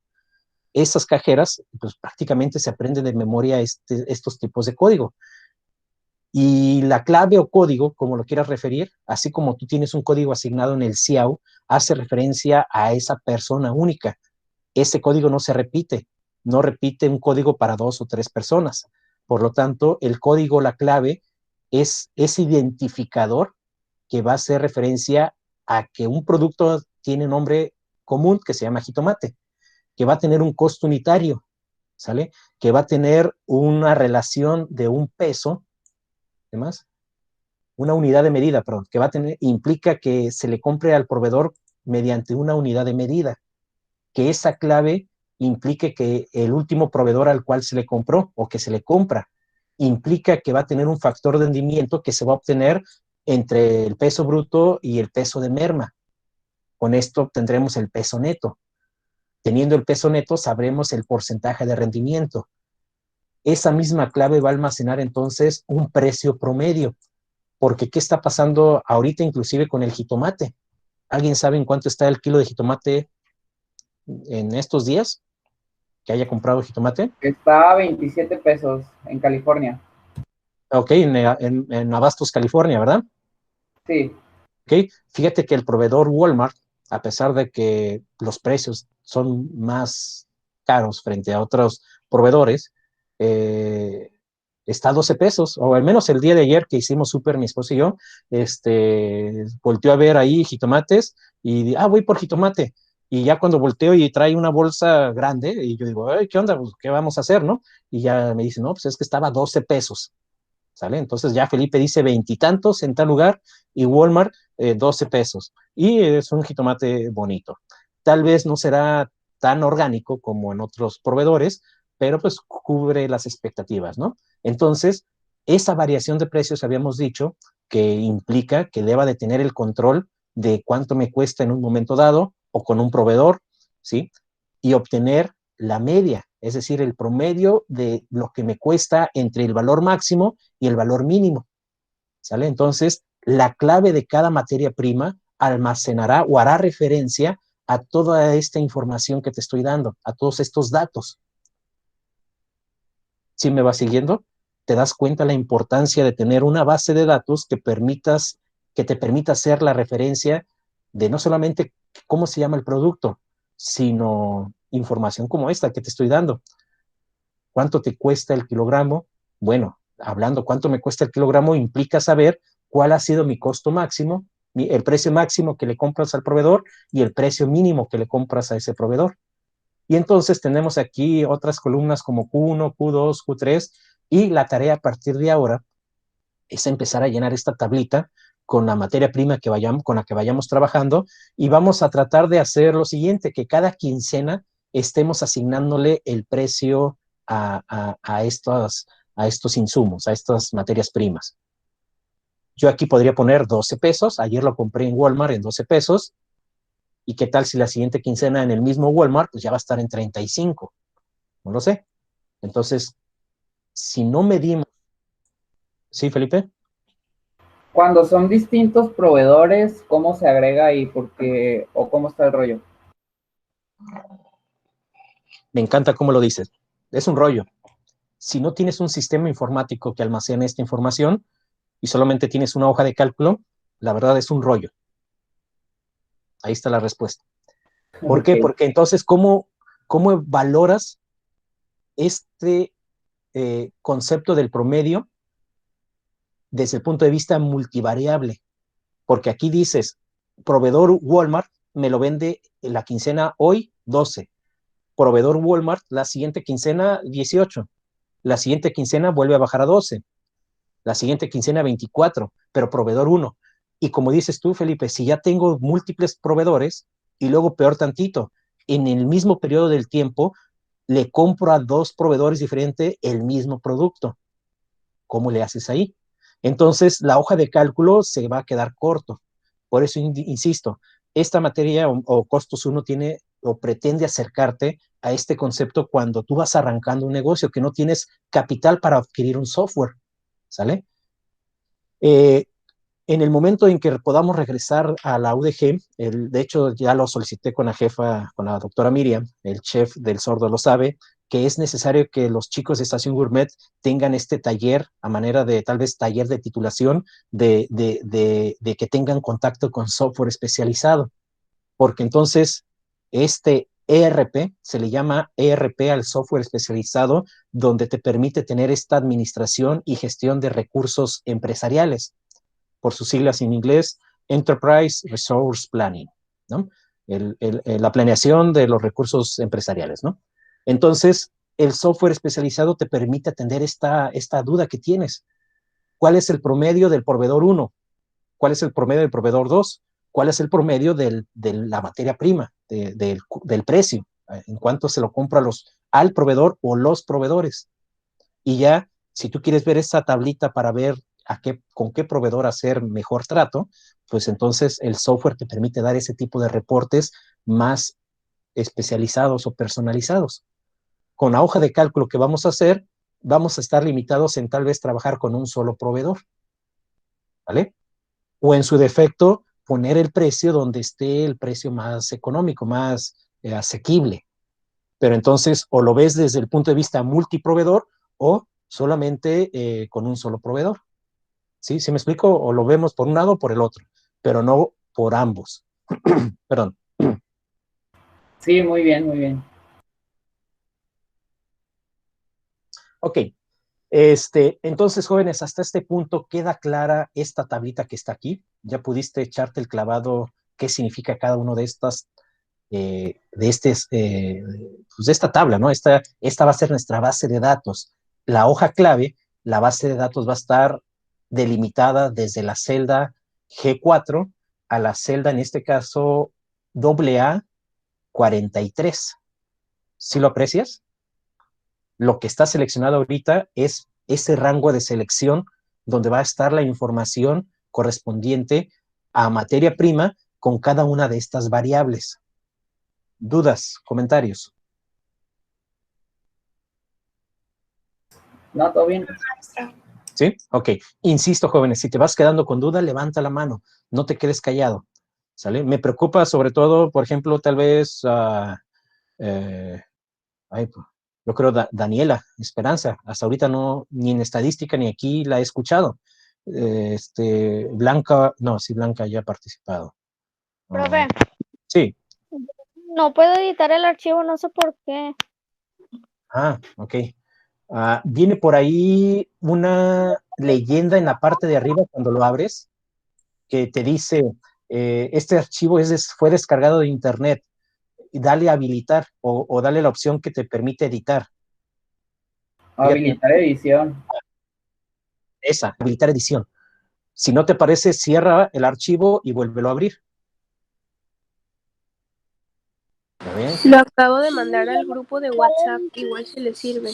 Esas cajeras, pues prácticamente se aprenden de memoria estos tipos de código. Y la clave o código, como lo quieras referir, así como tú tienes un código asignado en el CIAU, hace referencia a esa persona única. Ese código no se repite, no repite un código para 2 o 3 personas. Por lo tanto, el código, la clave, es ese identificador que va a hacer referencia a que un producto tiene nombre común que se llama jitomate, que va a tener un costo unitario, ¿sale? Que va a tener una relación de un peso, ¿demás? Una unidad de medida, perdón, que va a tener, implica que se le compre al proveedor mediante una unidad de medida, que esa clave implique que el último proveedor al cual se le compró o que se le compra, implica que va a tener un factor de rendimiento que se va a obtener entre el peso bruto y el peso de merma. Con esto obtendremos el peso neto. Teniendo el peso neto, sabremos el porcentaje de rendimiento. Esa misma clave va a almacenar entonces un precio promedio. Porque ¿qué está pasando ahorita inclusive con el jitomate? ¿Alguien sabe en cuánto está el kilo de jitomate en estos días? ¿Que haya comprado jitomate? Está a 27 pesos en California. Ok, en Abastos, California, ¿verdad? Sí. Ok, fíjate que el proveedor Walmart, a pesar de que los precios son más caros frente a otros proveedores, está a 12 pesos, o al menos el día de ayer que hicimos súper, mi esposo y yo, volteó a ver ahí jitomates y, voy por jitomate. Y ya cuando volteo y trae una bolsa grande, y yo digo, ay, ¿qué onda? Pues, ¿qué vamos a hacer, no? Y ya me dice, no, pues es que estaba a 12 pesos, ¿sale? Entonces ya Felipe dice veintitantos en tal lugar y Walmart 12 pesos. Y es un jitomate bonito. Tal vez no será tan orgánico como en otros proveedores, pero pues cubre las expectativas, ¿no? Entonces, esa variación de precios habíamos dicho que implica que deba de tener el control de cuánto me cuesta en un momento dado o con un proveedor, ¿sí? Y obtener la media, es decir, el promedio de lo que me cuesta entre el valor máximo y el valor mínimo, ¿sale? Entonces, la clave de cada materia prima almacenará o hará referencia a toda esta información que te estoy dando, a todos estos datos. ¿Sí me vas siguiendo? Te das cuenta la importancia de tener una base de datos que te permita hacer la referencia de no solamente cómo se llama el producto, sino información como esta que te estoy dando. ¿Cuánto te cuesta el kilogramo? Bueno, hablando cuánto me cuesta el kilogramo implica saber cuál ha sido mi costo máximo, el precio máximo que le compras al proveedor y el precio mínimo que le compras a ese proveedor. Y entonces tenemos aquí otras columnas como Q1, Q2, Q3 y la tarea a partir de ahora es empezar a llenar esta tablita con la materia prima con la que vayamos trabajando y vamos a tratar de hacer lo siguiente, que cada quincena estemos asignándole el precio a estos insumos, a estas materias primas. Yo aquí podría poner 12 pesos, ayer lo compré en Walmart en 12 pesos, y qué tal si la siguiente quincena en el mismo Walmart, pues ya va a estar en 35, no lo sé. Entonces, si no medimos, ¿sí, Felipe? Cuando son distintos proveedores, ¿cómo se agrega ahí? Porque, o cómo está el rollo. Me encanta cómo lo dices. Es un rollo. Si no tienes un sistema informático que almacene esta información y solamente tienes una hoja de cálculo, la verdad es un rollo. Ahí está la respuesta. ¿Por qué? Ok. Porque entonces, ¿cómo valoras este concepto del promedio desde el punto de vista multivariable? Porque aquí dices, proveedor Walmart me lo vende en la quincena hoy 12, proveedor Walmart la siguiente quincena 18, la siguiente quincena vuelve a bajar a 12, la siguiente quincena 24, pero proveedor 1. Y como dices tú, Felipe, si ya tengo múltiples proveedores, y luego peor tantito, en el mismo periodo del tiempo, le compro a 2 proveedores diferentes el mismo producto. ¿Cómo le haces ahí? Entonces, la hoja de cálculo se va a quedar corto. Por eso, insisto, esta materia o costos 1 tiene o pretende acercarte a este concepto cuando tú vas arrancando un negocio, que no tienes capital para adquirir un software, ¿sale? En el momento en que podamos regresar a la UDG, de hecho ya lo solicité con la jefa, con la doctora Miriam, el chef del sordo lo sabe, que es necesario que los chicos de Estación Gourmet tengan este taller, a manera de tal vez taller de titulación, de que tengan contacto con software especializado, porque entonces este ERP, se le llama ERP al software especializado, donde te permite tener esta administración y gestión de recursos empresariales, por sus siglas en inglés, Enterprise Resource Planning, ¿no? La planeación de los recursos empresariales, ¿no? Entonces, el software especializado te permite atender esta duda que tienes. ¿Cuál es el promedio del proveedor 1? ¿Cuál es el promedio del proveedor 2? ¿Cuál es el promedio de la materia prima, del precio? ¿En cuánto se lo compra al proveedor o los proveedores? Y ya, si tú quieres ver esa tablita para ver con qué proveedor hacer mejor trato, pues entonces el software te permite dar ese tipo de reportes más especializados o personalizados. Con la hoja de cálculo que vamos a hacer, vamos a estar limitados en tal vez trabajar con un solo proveedor, ¿vale? O en su defecto, poner el precio donde esté el precio más económico, más asequible. Pero entonces, o lo ves desde el punto de vista multiproveedor o solamente con un solo proveedor. ¿Sí? ¿Sí me explico? O lo vemos por un lado o por el otro, pero no por ambos. Perdón. Sí, muy bien, muy bien. Ok. Entonces, jóvenes, hasta este punto queda clara esta tablita que está aquí. Ya pudiste echarte el clavado qué significa cada uno de estas, pues de esta tabla, ¿no? Esta va a ser nuestra base de datos. La hoja clave, la base de datos va a estar delimitada desde la celda G4 a la celda, en este caso, AA43. ¿Sí lo aprecias? Lo que está seleccionado ahorita es ese rango de selección donde va a estar la información correspondiente a materia prima con cada una de estas variables. ¿Dudas? ¿Comentarios? No, todo bien. ¿Sí? Ok. Insisto, jóvenes, si te vas quedando con duda, levanta la mano. No te quedes callado. ¿Sale? Me preocupa sobre todo, por ejemplo, tal vez, yo creo Daniela Esperanza. Hasta ahorita no, ni en estadística ni aquí la he escuchado. Blanca, no, sí, Blanca ya ha participado. Profe, Sí. no puedo editar el archivo, no sé por qué. Ok. Viene por ahí una leyenda en la parte de arriba cuando lo abres, que te dice, este archivo fue descargado de internet, y dale a habilitar o dale la opción que te permite editar. Habilitar edición. Esa, habilitar edición. Si no te parece, cierra el archivo y vuélvelo a abrir. Lo acabo de mandar al grupo de WhatsApp, igual se le sirve.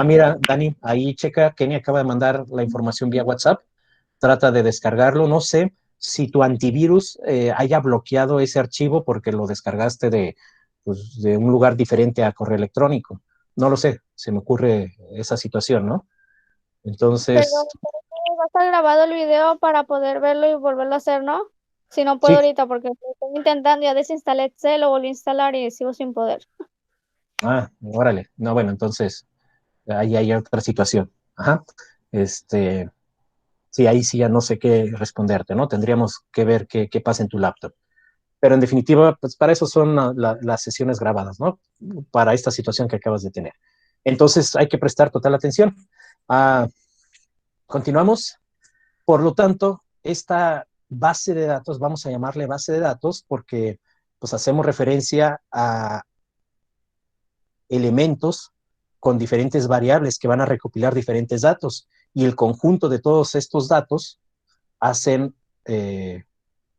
Mira, Dani, ahí checa, Kenny acaba de mandar la información vía WhatsApp. trata de descargarlo. No sé si tu antivirus haya bloqueado ese archivo porque lo descargaste pues, de un lugar diferente a correo electrónico. No lo sé, se me ocurre esa situación, ¿no? Pero Entonces, va a estar grabado el video para poder verlo y volverlo a hacer, ¿no? Si no puedo sí, ahorita porque estoy intentando, ya desinstalé Excel, lo volví a instalar y sigo sin poder. órale. No, bueno, entonces, ahí hay otra situación. Ajá. Este, sí, ahí sí ya no sé qué responderte, ¿no? Tendríamos que ver qué pasa en tu laptop. Pero en definitiva, pues para eso son las sesiones grabadas, ¿no? Para esta situación que acabas de tener. Entonces hay que prestar total atención. Ah, continuamos. Por lo tanto, esta base de datos, vamos a llamarle base de datos porque pues hacemos referencia a elementos con diferentes variables que van a recopilar diferentes datos y el conjunto de todos estos datos hacen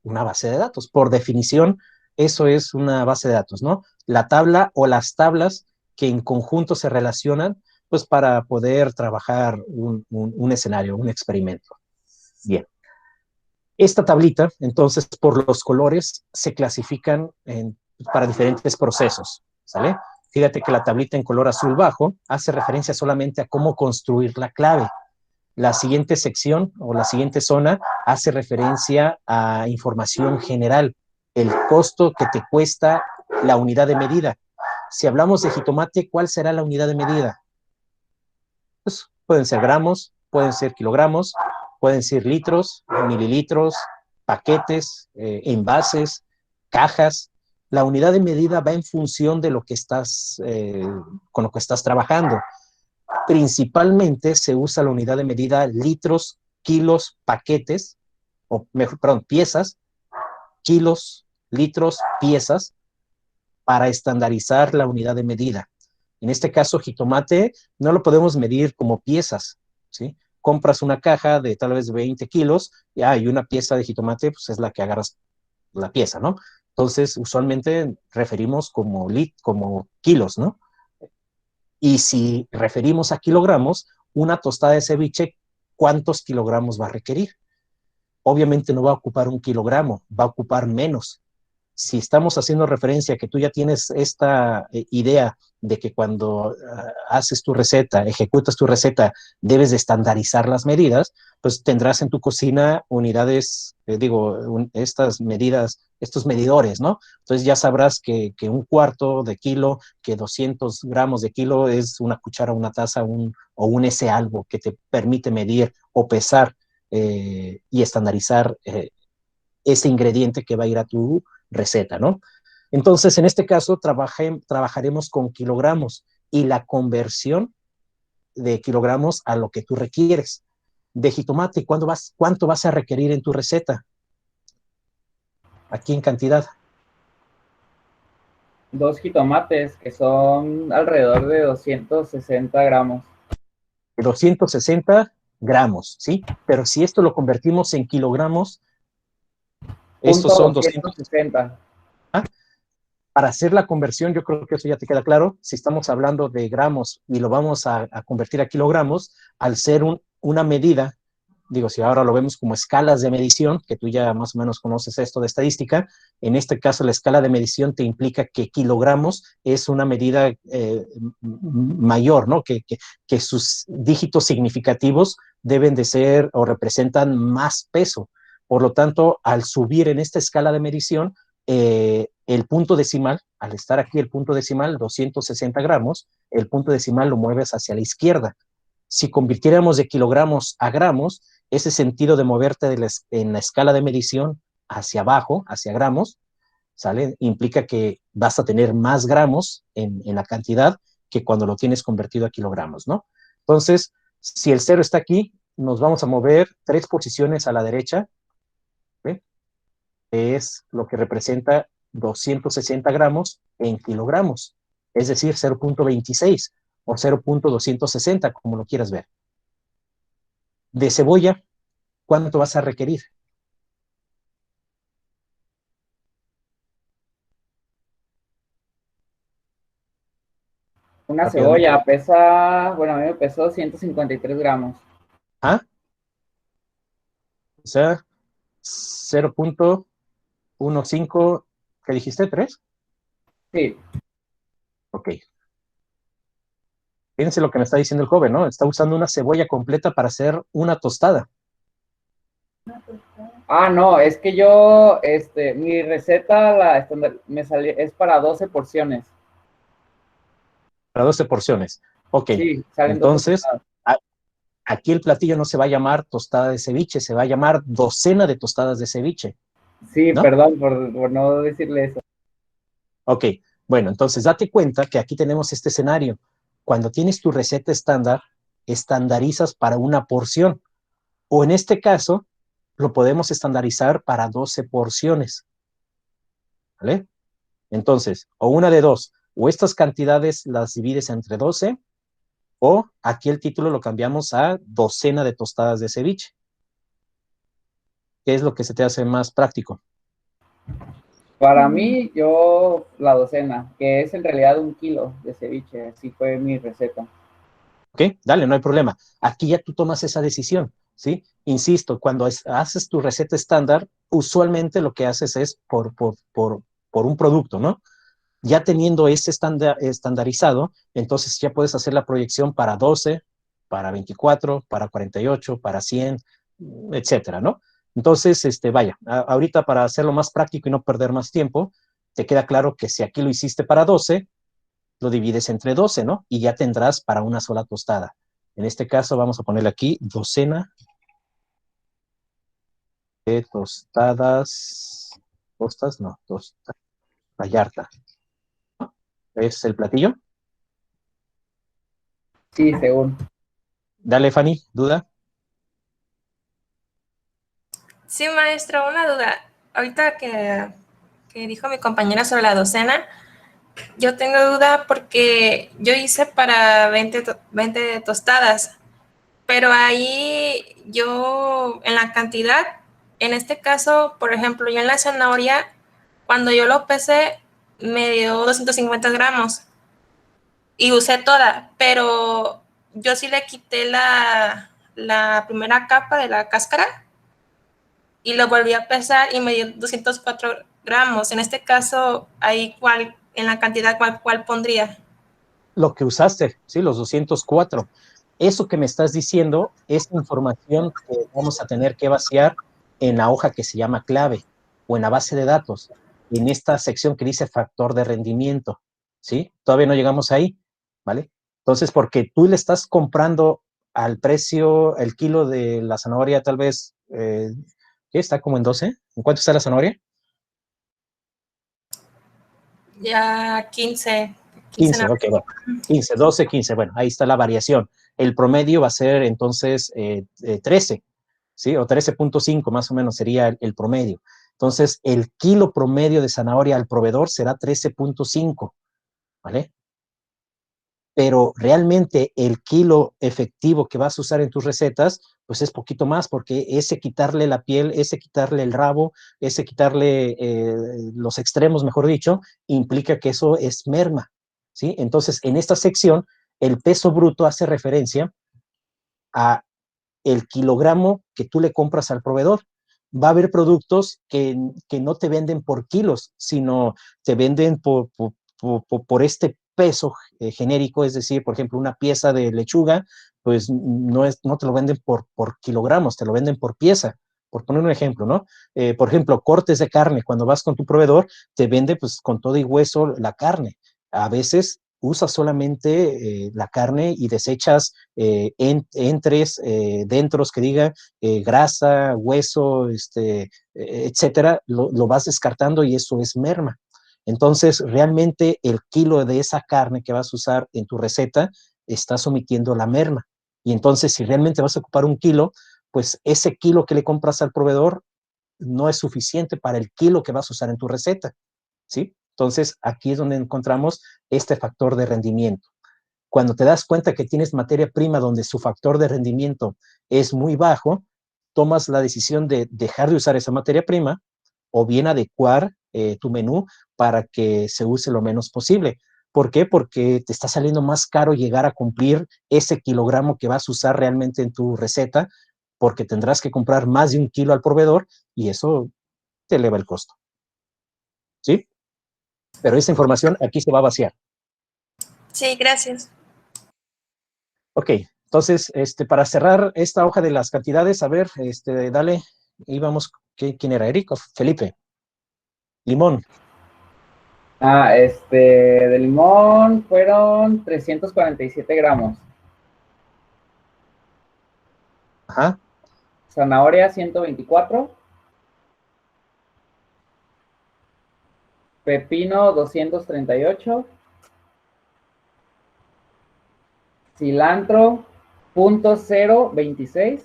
una base de datos. Por definición, eso es una base de datos, ¿no? La tabla o las tablas que en conjunto se relacionan, pues para poder trabajar un escenario, un experimento. Bien. Esta tablita, entonces, por los colores, se clasifican para diferentes procesos, ¿sale? Fíjate que la tablita en color azul bajo hace referencia solamente a cómo construir la clave. La siguiente sección o la siguiente zona hace referencia a información general, el costo que te cuesta la unidad de medida. Si hablamos de jitomate, ¿cuál será la unidad de medida? Pues pueden ser gramos, pueden ser kilogramos, pueden ser litros, mililitros, paquetes, envases, cajas. La unidad de medida va en función de lo que estás, con lo que estás trabajando. Principalmente se usa la unidad de medida litros, kilos, paquetes, o mejor, perdón, piezas, kilos, litros, piezas, para estandarizar la unidad de medida. En este caso, jitomate no lo podemos medir como piezas, ¿sí? Compras una caja de tal vez 20 kilos y una pieza de jitomate, pues es la que agarras la pieza, ¿no? Entonces, usualmente referimos como kilos, ¿no? Y si referimos a kilogramos, una tostada de ceviche, ¿cuántos kilogramos va a requerir? Obviamente no va a ocupar 1 kilogramo, va a ocupar menos. Si estamos haciendo referencia a que tú ya tienes esta idea de que cuando haces tu receta, ejecutas tu receta, debes de estandarizar las medidas, pues tendrás en tu cocina unidades, estas medidas, estos medidores, ¿no? Entonces ya sabrás que 1/4 de kilo, que 200 gramos de kilo es una cuchara, una taza o un ese algo que te permite medir o pesar y estandarizar ese ingrediente que va a ir a tu receta, ¿no? Entonces, en este caso, trabajaremos con kilogramos y la conversión de kilogramos a lo que tú requieres. De jitomate, ¿cuánto vas a requerir en tu receta? Aquí en cantidad. 2 jitomates, que son alrededor de 260 gramos. 260 gramos, ¿sí? Pero si esto lo convertimos en kilogramos, estos Punto son 200. 260. Para hacer la conversión, yo creo que eso ya te queda claro. Si estamos hablando de gramos y lo vamos a convertir a kilogramos, al ser una medida, si ahora lo vemos como escalas de medición, que tú ya más o menos conoces esto de estadística, en este caso la escala de medición te implica que kilogramos es una medida mayor, ¿no? Que sus dígitos significativos deben de ser o representan más peso. Por lo tanto, al subir en esta escala de medición, el punto decimal, al estar aquí el punto decimal, 260 gramos, el punto decimal lo mueves hacia la izquierda. Si convirtiéramos de kilogramos a gramos, ese sentido de moverte en la escala de medición hacia abajo, hacia gramos, ¿sale? Implica que vas a tener más gramos en la cantidad que cuando lo tienes convertido a kilogramos, ¿no? Entonces, si el 0 está aquí, nos vamos a mover 3 posiciones a la derecha, ¿sí? Es lo que representa 260 gramos en kilogramos, es decir, 0.26 o 0.260, como lo quieras ver. De cebolla, ¿cuánto vas a requerir? Una Rápidamente. cebolla pesa, bueno, a mí me pesó 153 gramos. ¿Ah? O sea, 0.15, ¿qué dijiste? ¿3? Sí, Ok. Fíjense lo que me está diciendo el joven, ¿no? Está usando una cebolla completa para hacer una tostada. no, es que yo, mi receta me salió, es para 12 porciones. Para 12 porciones. Ok. Sí, salen 12 Entonces, tostadas. aquí el platillo no se va a llamar tostada de ceviche, se va a llamar docena de tostadas de ceviche, Sí, ¿no? perdón por no decirle eso. Ok. Bueno, entonces date cuenta que aquí tenemos este escenario. Cuando tienes tu receta estándar, estandarizas para una porción. O en este caso, lo podemos estandarizar para 12 porciones. ¿Vale? Entonces, o una de dos, o estas cantidades las divides entre 12, o aquí el título lo cambiamos a docena de tostadas de ceviche. ¿Qué es lo que se te hace más práctico? Para mí, yo la docena, que es en realidad 1 kilo de ceviche, así fue mi receta. ¿Ok? Dale, no hay problema. Aquí ya tú tomas esa decisión, ¿sí? Insisto, cuando haces tu receta estándar, usualmente lo que haces es por un producto, ¿no? Ya teniendo ese estandarizado, entonces ya puedes hacer la proyección para 12, para 24, para 48, para 100, etcétera, ¿no? Entonces, vaya, ahorita para hacerlo más práctico y no perder más tiempo, te queda claro que si aquí lo hiciste para 12, lo divides entre 12, ¿no? Y ya tendrás para una sola tostada. En este caso vamos a ponerle aquí docena de tostadas, tostas, Vallarta. ¿Es el platillo? Sí, según. Dale, Fanny, ¿duda? Sí, maestro, una duda. Ahorita que dijo mi compañera sobre la docena, yo tengo duda porque yo hice para 20 tostadas, pero ahí yo, en la cantidad, en este caso, por ejemplo, yo en la zanahoria, cuando yo lo pesé, me dio 250 gramos y usé toda, pero yo sí le quité la primera capa de la cáscara y lo volví a pesar y me dio 204 gramos. En este caso, ahí en la cantidad, ¿cuál pondría? Lo que usaste, ¿sí? Los 204. Eso que me estás diciendo es información que vamos a tener que vaciar en la hoja que se llama clave o en la base de datos, en esta sección que dice factor de rendimiento, ¿sí? Todavía no llegamos ahí, ¿vale? Entonces, porque tú le estás comprando al precio, el kilo de la zanahoria, tal vez, ¿qué? Está como en 12. ¿En cuánto está la zanahoria? Ya 15. 15, ok, bueno. 15, 12, 15, bueno, ahí está la variación. El promedio va a ser entonces 13, ¿sí? O 13.5 más o menos sería el promedio. Entonces, el kilo promedio de zanahoria al proveedor será 13.5, ¿vale? Pero realmente el kilo efectivo que vas a usar en tus recetas, pues es poquito más, porque ese quitarle la piel, ese quitarle el rabo, ese quitarle los extremos, mejor dicho, implica que eso es merma, ¿sí? Entonces, en esta sección, el peso bruto hace referencia a el kilogramo que tú le compras al proveedor. Va a haber productos que no te venden por kilos, sino te venden por este peso genérico, es decir, por ejemplo, una pieza de lechuga, pues no te lo venden por kilogramos, te lo venden por pieza, por poner un ejemplo, ¿no? Por ejemplo, cortes de carne, cuando vas con tu proveedor, te vende pues con todo y hueso la carne. A veces usas solamente la carne y desechas entres, dentros que diga grasa, hueso, etcétera, lo vas descartando y eso es merma. Entonces, realmente el kilo de esa carne que vas a usar en tu receta estás omitiendo la merma. Y entonces, si realmente vas a ocupar un kilo, pues ese kilo que le compras al proveedor no es suficiente para el kilo que vas a usar en tu receta, ¿sí? Entonces, aquí es donde encontramos este factor de rendimiento. Cuando te das cuenta que tienes materia prima donde su factor de rendimiento es muy bajo, tomas la decisión de dejar de usar esa materia prima o bien adecuar tu menú para que se use lo menos posible. ¿Por qué? Porque te está saliendo más caro llegar a cumplir ese kilogramo que vas a usar realmente en tu receta porque tendrás que comprar más de 1 kilo al proveedor y eso te eleva el costo. ¿Sí? Pero esta información aquí se va a vaciar. Sí, gracias. Ok, entonces, para cerrar esta hoja de las cantidades, a ver, dale, íbamos, ¿quién era? ¿Eric o Felipe? Limón. De limón fueron 347 gramos. Ajá. Zanahoria 124. Pepino 238. Cilantro .026.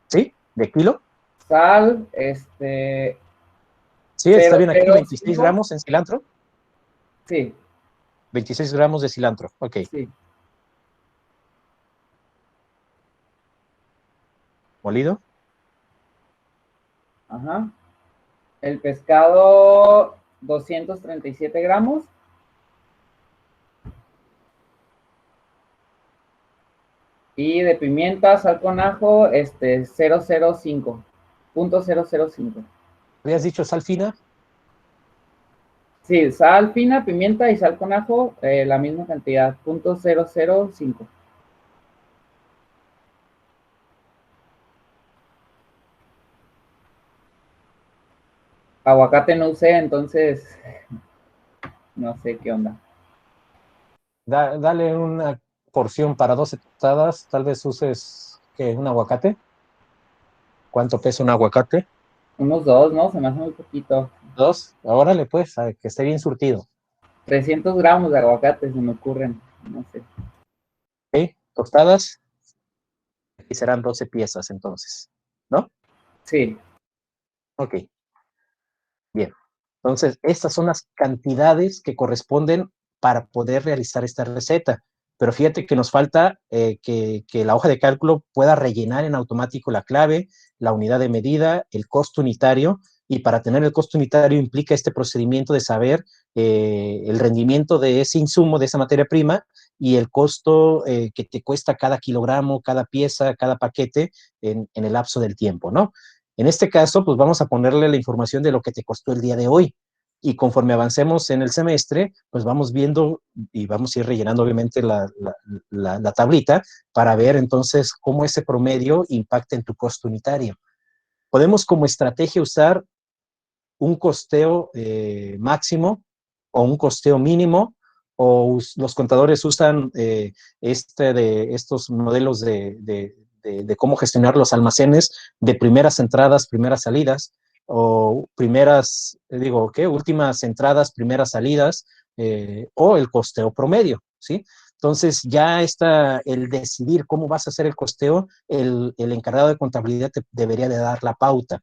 ¿Sí? ¿De kilo? Sal, Sí, está bien aquí, 26 005. gramos en cilantro. Sí, 26 gramos de cilantro, ok. sí. Molido. Ajá. El pescado 237 gramos. Y de pimienta, sal con ajo, 005. .005. ¿Habías dicho sal fina? Sí, sal fina, pimienta y sal con ajo, la misma cantidad, .005. Aguacate no usé, entonces no sé qué onda. Dale una porción para 12 tostadas, tal vez uses, ¿qué? ¿Un aguacate? ¿Cuánto pesa un aguacate? Unos 2, ¿no? Se me hace muy poquito. 2. Órale, pues, a que esté bien surtido. 300 gramos de aguacate se me ocurren, no sé. Ok, tostadas. Y serán 12 piezas entonces, ¿no? Sí. Ok, bien. Entonces, estas son las cantidades que corresponden para poder realizar esta receta. Pero fíjate que nos falta que la hoja de cálculo pueda rellenar en automático la clave, la unidad de medida, el costo unitario, y para tener el costo unitario implica este procedimiento de saber el rendimiento de ese insumo, de esa materia prima, y el costo que te cuesta cada kilogramo, cada pieza, cada paquete en el lapso del tiempo, ¿no? En este caso, pues vamos a ponerle la información de lo que te costó el día de hoy. Y conforme avancemos en el semestre, pues vamos viendo y vamos a ir rellenando obviamente la tablita para ver entonces cómo ese promedio impacta en tu costo unitario. Podemos como estrategia usar un costeo máximo o un costeo mínimo, o los contadores usan de estos modelos de cómo gestionar los almacenes de primeras entradas, primeras salidas, o primeras, digo, ¿qué? Últimas entradas, primeras salidas, o el costeo promedio, ¿sí? Entonces ya está el decidir cómo vas a hacer el costeo, el encargado de contabilidad te debería de dar la pauta.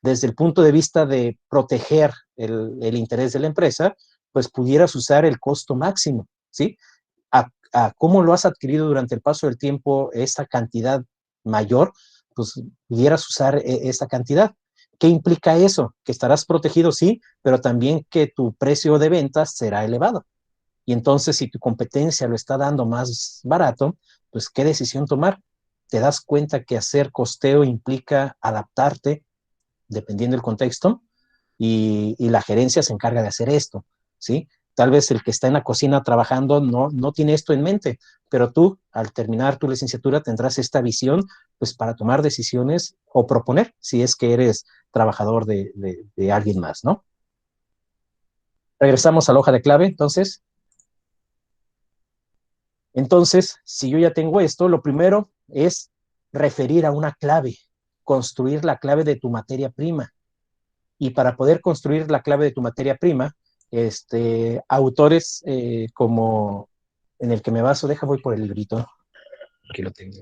Desde el punto de vista de proteger el interés de la empresa, pues pudieras usar el costo máximo, ¿sí? A cómo lo has adquirido durante el paso del tiempo, esta cantidad mayor, pues pudieras usar esta cantidad. ¿Qué implica eso? Que estarás protegido, sí, pero también que tu precio de ventas será elevado. Y entonces, si tu competencia lo está dando más barato, pues, ¿qué decisión tomar? Te das cuenta que hacer costeo implica adaptarte dependiendo del contexto, y la gerencia se encarga de hacer esto, ¿sí? Tal vez el que está en la cocina trabajando no tiene esto en mente, pero tú, al terminar tu licenciatura, tendrás esta visión, pues, para tomar decisiones o proponer, si es que eres trabajador de alguien más, ¿no? Regresamos a la hoja de clave, entonces. Entonces, si yo ya tengo esto, lo primero es referir a una clave, construir la clave de tu materia prima. Y para poder construir la clave de tu materia prima, autores como en el que me baso, voy por el librito, aquí lo tengo.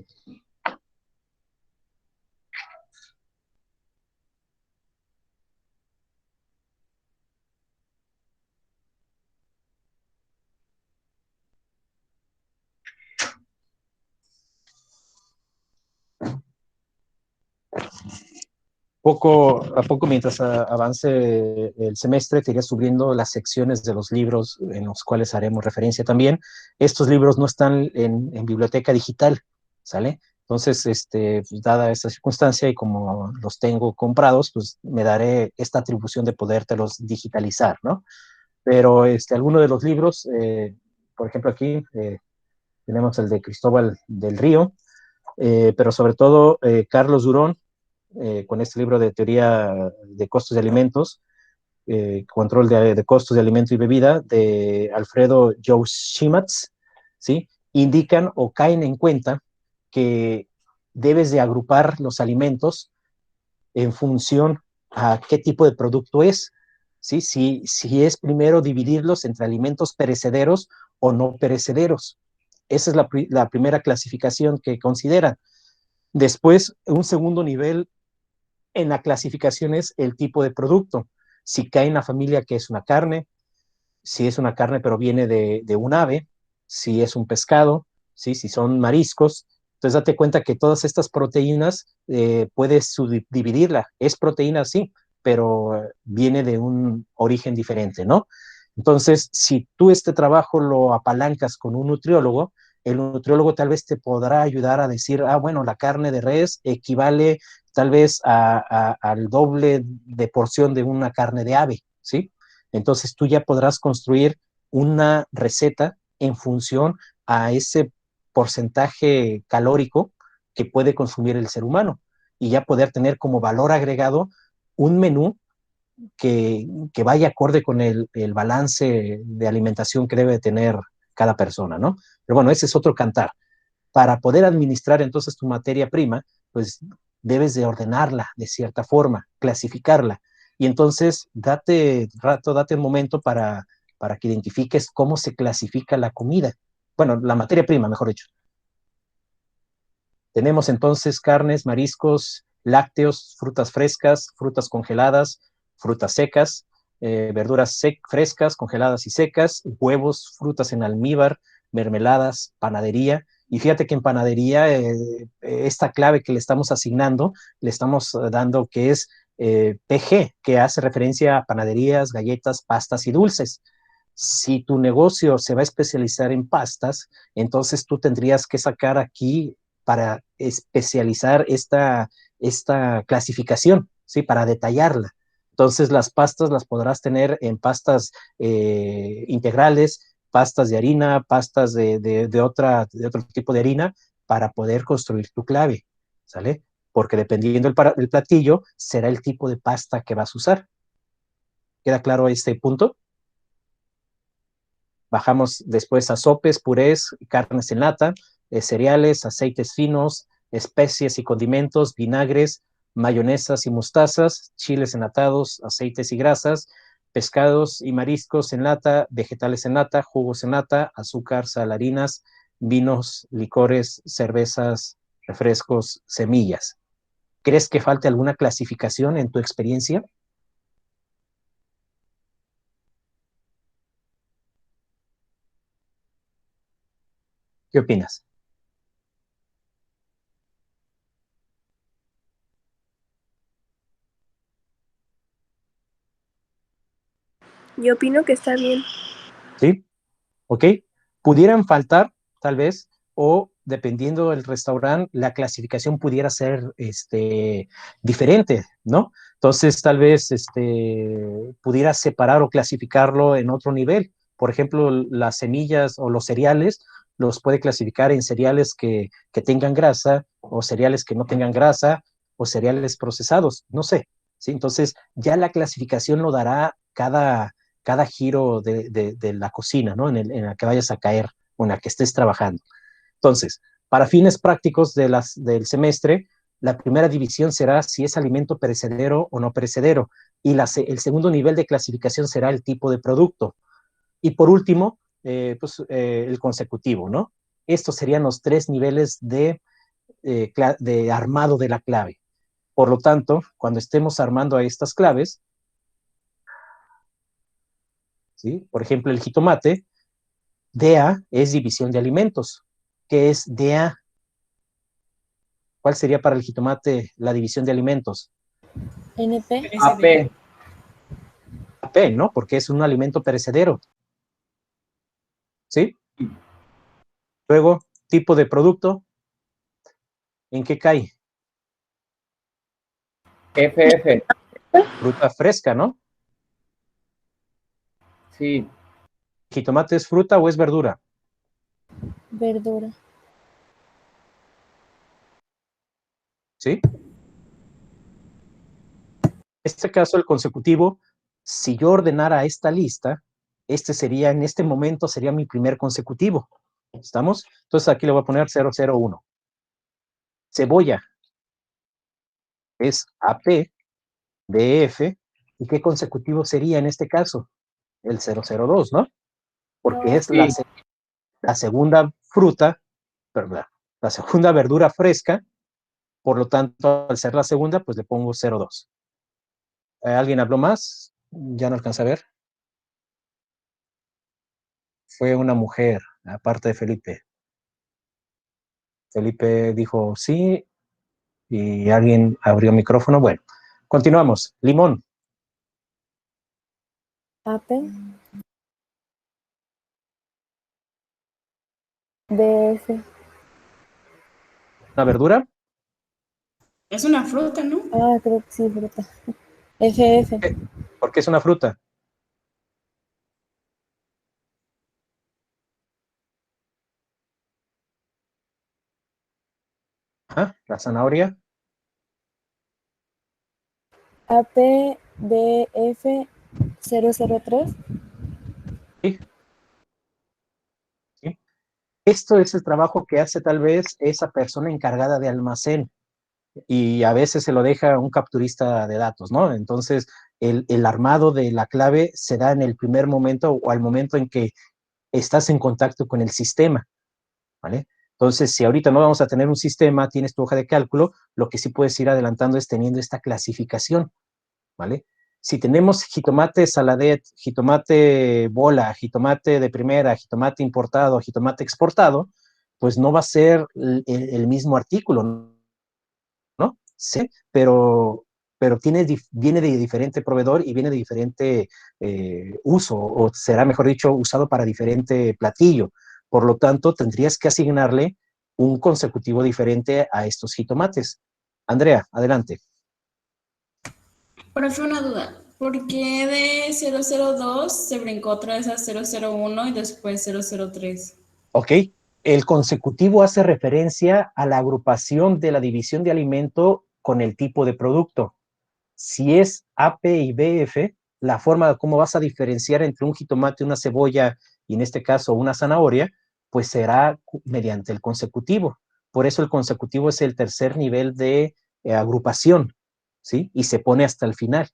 poco a poco, mientras avance el semestre, te iré subiendo las secciones de los libros en los cuales haremos referencia también. Estos libros no están en biblioteca digital, ¿sale? Entonces, pues, dada esta circunstancia y como los tengo comprados, pues me daré esta atribución de podértelos digitalizar, ¿no? Pero alguno de los libros, por ejemplo aquí tenemos el de Cristóbal del Río, pero sobre todo Carlos Durón, con este libro de teoría de costos de alimentos, control de costos de alimento y bebida, de Alfredo Jouschimatz, ¿sí? Indican o caen en cuenta que debes de agrupar los alimentos en función a qué tipo de producto es, ¿sí? Si es primero dividirlos entre alimentos perecederos o no perecederos. Esa es la primera clasificación que consideran. Después, un segundo nivel en la clasificación es el tipo de producto. Si cae en la familia que es una carne, si es una carne pero viene de un ave, si es un pescado, ¿sí? Si son mariscos. Entonces date cuenta que todas estas proteínas puedes subdividirla. Es proteína, sí, pero viene de un origen diferente, ¿no? Entonces, si tú este trabajo lo apalancas con un nutriólogo, el nutriólogo tal vez te podrá ayudar a decir, bueno, la carne de res equivale tal vez al doble de porción de una carne de ave, ¿sí? Entonces tú ya podrás construir una receta en función a ese porcentaje calórico que puede consumir el ser humano y ya poder tener como valor agregado un menú que vaya acorde con el balance de alimentación que debe tener cada persona, ¿no? Pero bueno, ese es otro cantar. Para poder administrar entonces tu materia prima, pues debes de ordenarla de cierta forma, clasificarla. Y entonces date un momento para que identifiques cómo se clasifica la comida. Bueno, la materia prima, mejor dicho. Tenemos entonces carnes, mariscos, lácteos, frutas frescas, frutas congeladas, frutas secas, verduras frescas, congeladas y secas, huevos, frutas en almíbar, mermeladas, panadería. Y fíjate que en panadería, esta clave que le estamos asignando, le estamos dando que es PG, que hace referencia a panaderías, galletas, pastas y dulces. Si tu negocio se va a especializar en pastas, entonces tú tendrías que sacar aquí para especializar esta clasificación, ¿sí? Para detallarla. Entonces las pastas las podrás tener en pastas integrales, pastas de harina, pastas de otro tipo de harina para poder construir tu clave, ¿sale? Porque dependiendo del platillo, será el tipo de pasta que vas a usar. ¿Queda claro este punto? Bajamos después a sopes, purés, carnes en lata, cereales, aceites finos, especies y condimentos, vinagres, mayonesas y mostazas, chiles enlatados, aceites y grasas, pescados y mariscos en lata, vegetales en lata, jugos en lata, azúcar, sal, harinas, vinos, licores, cervezas, refrescos, semillas. ¿Crees que falte alguna clasificación en tu experiencia? ¿Qué opinas? Yo opino que está bien. ¿Sí? ¿Ok? Pudieran faltar, tal vez, o dependiendo del restaurante, la clasificación pudiera ser diferente, ¿no? Entonces, tal vez pudiera separar o clasificarlo en otro nivel. Por ejemplo, las semillas o los cereales los puede clasificar en cereales que tengan grasa o cereales que no tengan grasa o cereales procesados, no sé, ¿sí? Entonces, ya la clasificación lo dará cada giro de la cocina, ¿no? En la que vayas a caer o en la que estés trabajando. Entonces, para fines prácticos del semestre, la primera división será si es alimento perecedero o no perecedero, y el segundo nivel de clasificación será el tipo de producto. Y por último, el consecutivo, ¿no? Estos serían los 3 niveles de armado de la clave. Por lo tanto, cuando estemos armando a estas claves, ¿sí? Por ejemplo, el jitomate, DA es división de alimentos. ¿Qué es DA? ¿Cuál sería para el jitomate la división de alimentos? NP. AP. AP, ¿no? Porque es un alimento perecedero. ¿Sí? Luego, tipo de producto. ¿En qué cae? FF. Fruta fresca, ¿no? Sí. ¿Jitomate es fruta o es verdura? Verdura. ¿Sí? En este caso, el consecutivo, si yo ordenara esta lista, este sería, en este momento, sería mi primer consecutivo. ¿Estamos? Entonces aquí le voy a poner 001. Cebolla es AP, DF, ¿y qué consecutivo sería en este caso? El 002, ¿no? Porque es la segunda fruta, perdón, la segunda verdura fresca, por lo tanto, al ser la segunda, pues le pongo 02. ¿Alguien habló más? Ya no alcanza a ver. Fue una mujer, aparte de Felipe. Felipe dijo sí y alguien abrió micrófono. Bueno, continuamos. Limón. AP. DF. ¿Una verdura? Es una fruta, ¿no? Ah, creo que sí, fruta. FF. ¿Por qué es una fruta? Ajá, la zanahoria. AP. DF. 003. Sí, sí. Esto es el trabajo que hace tal vez esa persona encargada de almacén y a veces se lo deja un capturista de datos, ¿no? Entonces, el armado de la clave se da en el primer momento o al momento en que estás en contacto con el sistema, ¿vale? Entonces, si ahorita no vamos a tener un sistema, tienes tu hoja de cálculo, lo que sí puedes ir adelantando es teniendo esta clasificación, ¿vale? Si tenemos jitomate saladet, jitomate bola, jitomate de primera, jitomate importado, jitomate exportado, pues no va a ser el mismo artículo, ¿no? Sí, pero viene de diferente proveedor y viene de diferente uso, o será, mejor dicho, usado para diferente platillo. Por lo tanto, tendrías que asignarle un consecutivo diferente a estos jitomates. Andrea, adelante. Pero fue una duda. ¿Por qué de 002 se brincó otra vez a 001 y después 003? Ok, el consecutivo hace referencia a la agrupación de la división de alimento con el tipo de producto. Si es AP y BF, la forma de cómo vas a diferenciar entre un jitomate, una cebolla y en este caso una zanahoria, pues será mediante el consecutivo. Por eso el consecutivo es el tercer nivel de agrupación, ¿sí? Y se pone hasta el final,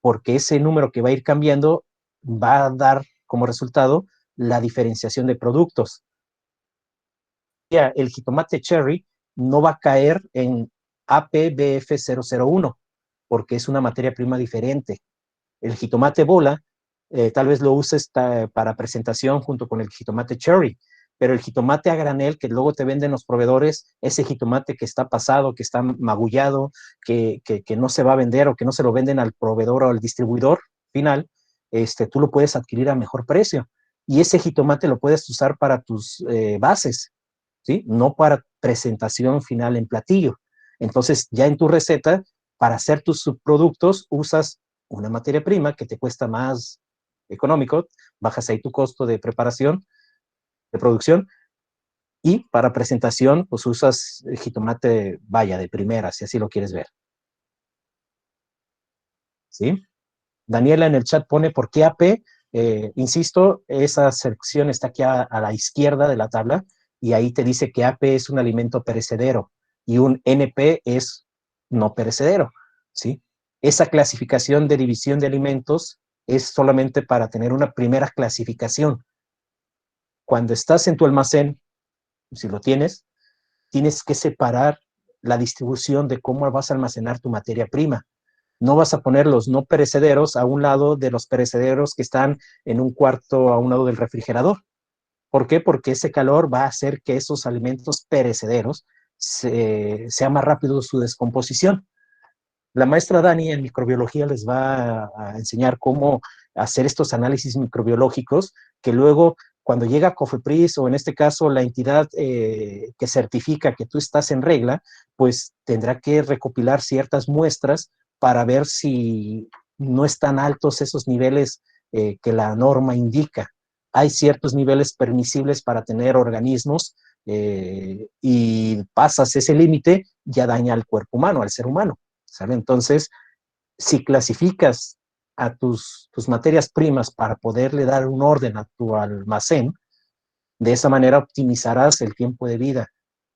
porque ese número que va a ir cambiando va a dar como resultado la diferenciación de productos. El jitomate cherry no va a caer en APBF001 porque es una materia prima diferente. El jitomate bola tal vez lo uses para presentación junto con el jitomate cherry, pero el jitomate a granel que luego te venden los proveedores, ese jitomate que está pasado, que está magullado, que no se va a vender o que no se lo venden al proveedor o al distribuidor final, tú lo puedes adquirir a mejor precio. Y ese jitomate lo puedes usar para tus bases, ¿sí? No para presentación final en platillo. Entonces, ya en tu receta, para hacer tus subproductos, usas una materia prima que te cuesta más económico, bajas ahí tu costo de preparación, de producción, y para presentación, pues usas jitomate, vaya, de primera, si así lo quieres ver. ¿Sí? Daniela en el chat pone por qué AP. Insisto, esa sección está aquí a la izquierda de la tabla y ahí te dice que AP es un alimento perecedero y un NP es no perecedero, ¿sí? Esa clasificación de división de alimentos es solamente para tener una primera clasificación. Cuando estás en tu almacén, si lo tienes que separar la distribución de cómo vas a almacenar tu materia prima. No vas a poner los no perecederos a un lado de los perecederos que están en un cuarto a un lado del refrigerador. ¿Por qué? Porque ese calor va a hacer que esos alimentos perecederos sea más rápido su descomposición. La maestra Dani en microbiología les va a enseñar cómo hacer estos análisis microbiológicos que luego, cuando llega COFEPRIS o en este caso la entidad que certifica que tú estás en regla, pues tendrá que recopilar ciertas muestras para ver si no están altos esos niveles que la norma indica. Hay ciertos niveles permisibles para tener organismos y pasas ese límite, ya daña al cuerpo humano, al ser humano, ¿sale? Entonces, si clasificas a tus materias primas para poderle dar un orden a tu almacén, de esa manera optimizarás el tiempo de vida,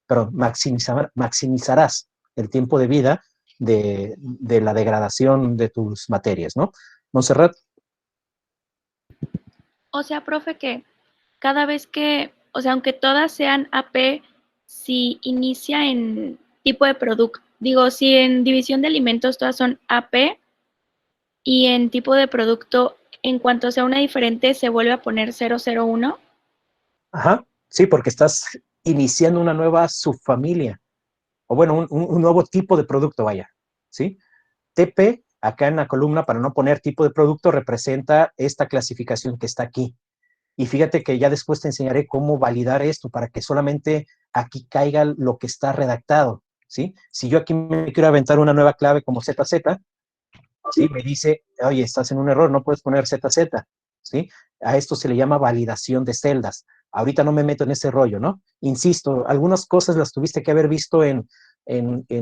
pero maximizarás el tiempo de vida de la degradación de tus materias, ¿no? Montserrat. O sea, profe, que cada vez que, o sea, aunque todas sean AP, si inicia en tipo de producto, digo, si en división de alimentos todas son AP y en tipo de producto, en cuanto sea una diferente, se vuelve a poner 001. Ajá, sí, porque estás iniciando una nueva subfamilia, o bueno, un nuevo tipo de producto, vaya, ¿sí? TP, acá en la columna, para no poner tipo de producto, representa esta clasificación que está aquí. Y fíjate que ya después te enseñaré cómo validar esto para que solamente aquí caiga lo que está redactado, ¿sí? Si yo aquí me quiero aventar una nueva clave como ZZ, ¿sí? Me dice, oye, estás en un error, no puedes poner ZZ, ¿sí? A esto se le llama validación de celdas. Ahorita no me meto en ese rollo, ¿no? Insisto, algunas cosas las tuviste que haber visto en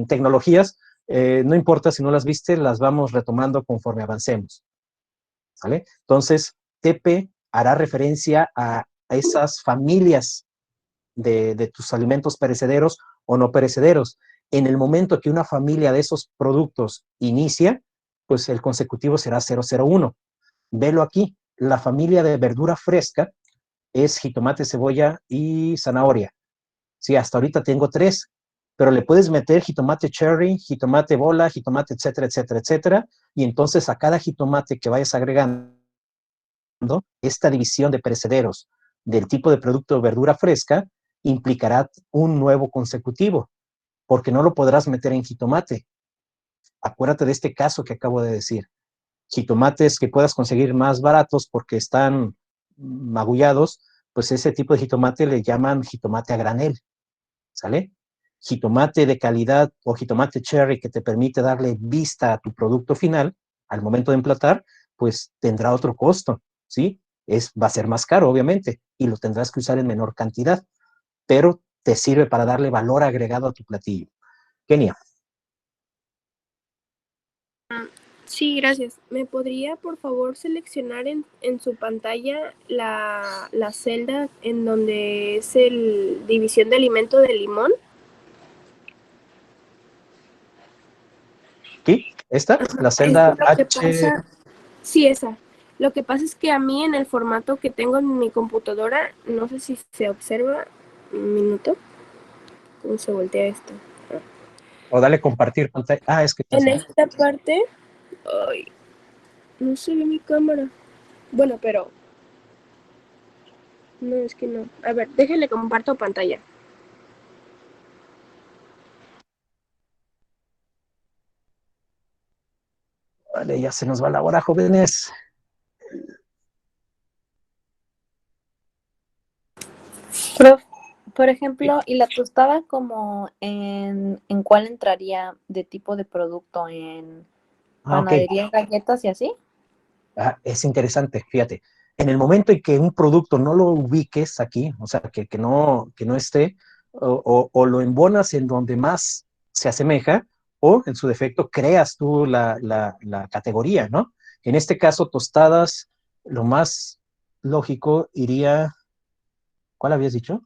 tecnologías, no importa si no las viste, las vamos retomando conforme avancemos, ¿vale? Entonces, TP hará referencia a esas familias de tus alimentos perecederos o no perecederos. En el momento que una familia de esos productos inicia, pues el consecutivo será 001. Velo aquí, la familia de verdura fresca es jitomate, cebolla y zanahoria. Sí, hasta ahorita tengo 3, pero le puedes meter jitomate cherry, jitomate bola, jitomate, etcétera, etcétera, etcétera, y entonces a cada jitomate que vayas agregando, esta división de perecederos del tipo de producto de verdura fresca implicará un nuevo consecutivo, porque no lo podrás meter en jitomate. Acuérdate de este caso que acabo de decir. Jitomates que puedas conseguir más baratos porque están magullados, pues ese tipo de jitomate le llaman jitomate a granel, ¿sale? Jitomate de calidad o jitomate cherry que te permite darle vista a tu producto final al momento de emplatar, pues tendrá otro costo, ¿sí? Va a ser más caro, obviamente, y lo tendrás que usar en menor cantidad, pero te sirve para darle valor agregado a tu platillo. Kenia. Sí, gracias. ¿Me podría, por favor, seleccionar en su pantalla la celda en donde es el división de alimento de limón? ¿Sí? ¿Esta? La celda H. Sí, esa. Lo que pasa es que a mí en el formato que tengo en mi computadora, no sé si se observa, un minuto, ¿cómo se voltea esto? O dale compartir pantalla. Ah, es que en esta parte, ay, no se ve mi cámara. Bueno, pero no, es que no. A ver, déjenle comparto pantalla. Vale, ya se nos va la hora, jóvenes. Por ejemplo, ¿y la tostada como en cuál entraría de tipo de producto? ¿En panadería, galletas y así? Es interesante, fíjate. En el momento en que un producto no lo ubiques aquí, o sea, que no esté, o lo embonas en donde más se asemeja, o en su defecto creas tú la categoría, ¿no? En este caso, tostadas, lo más lógico iría, ¿cuál habías dicho?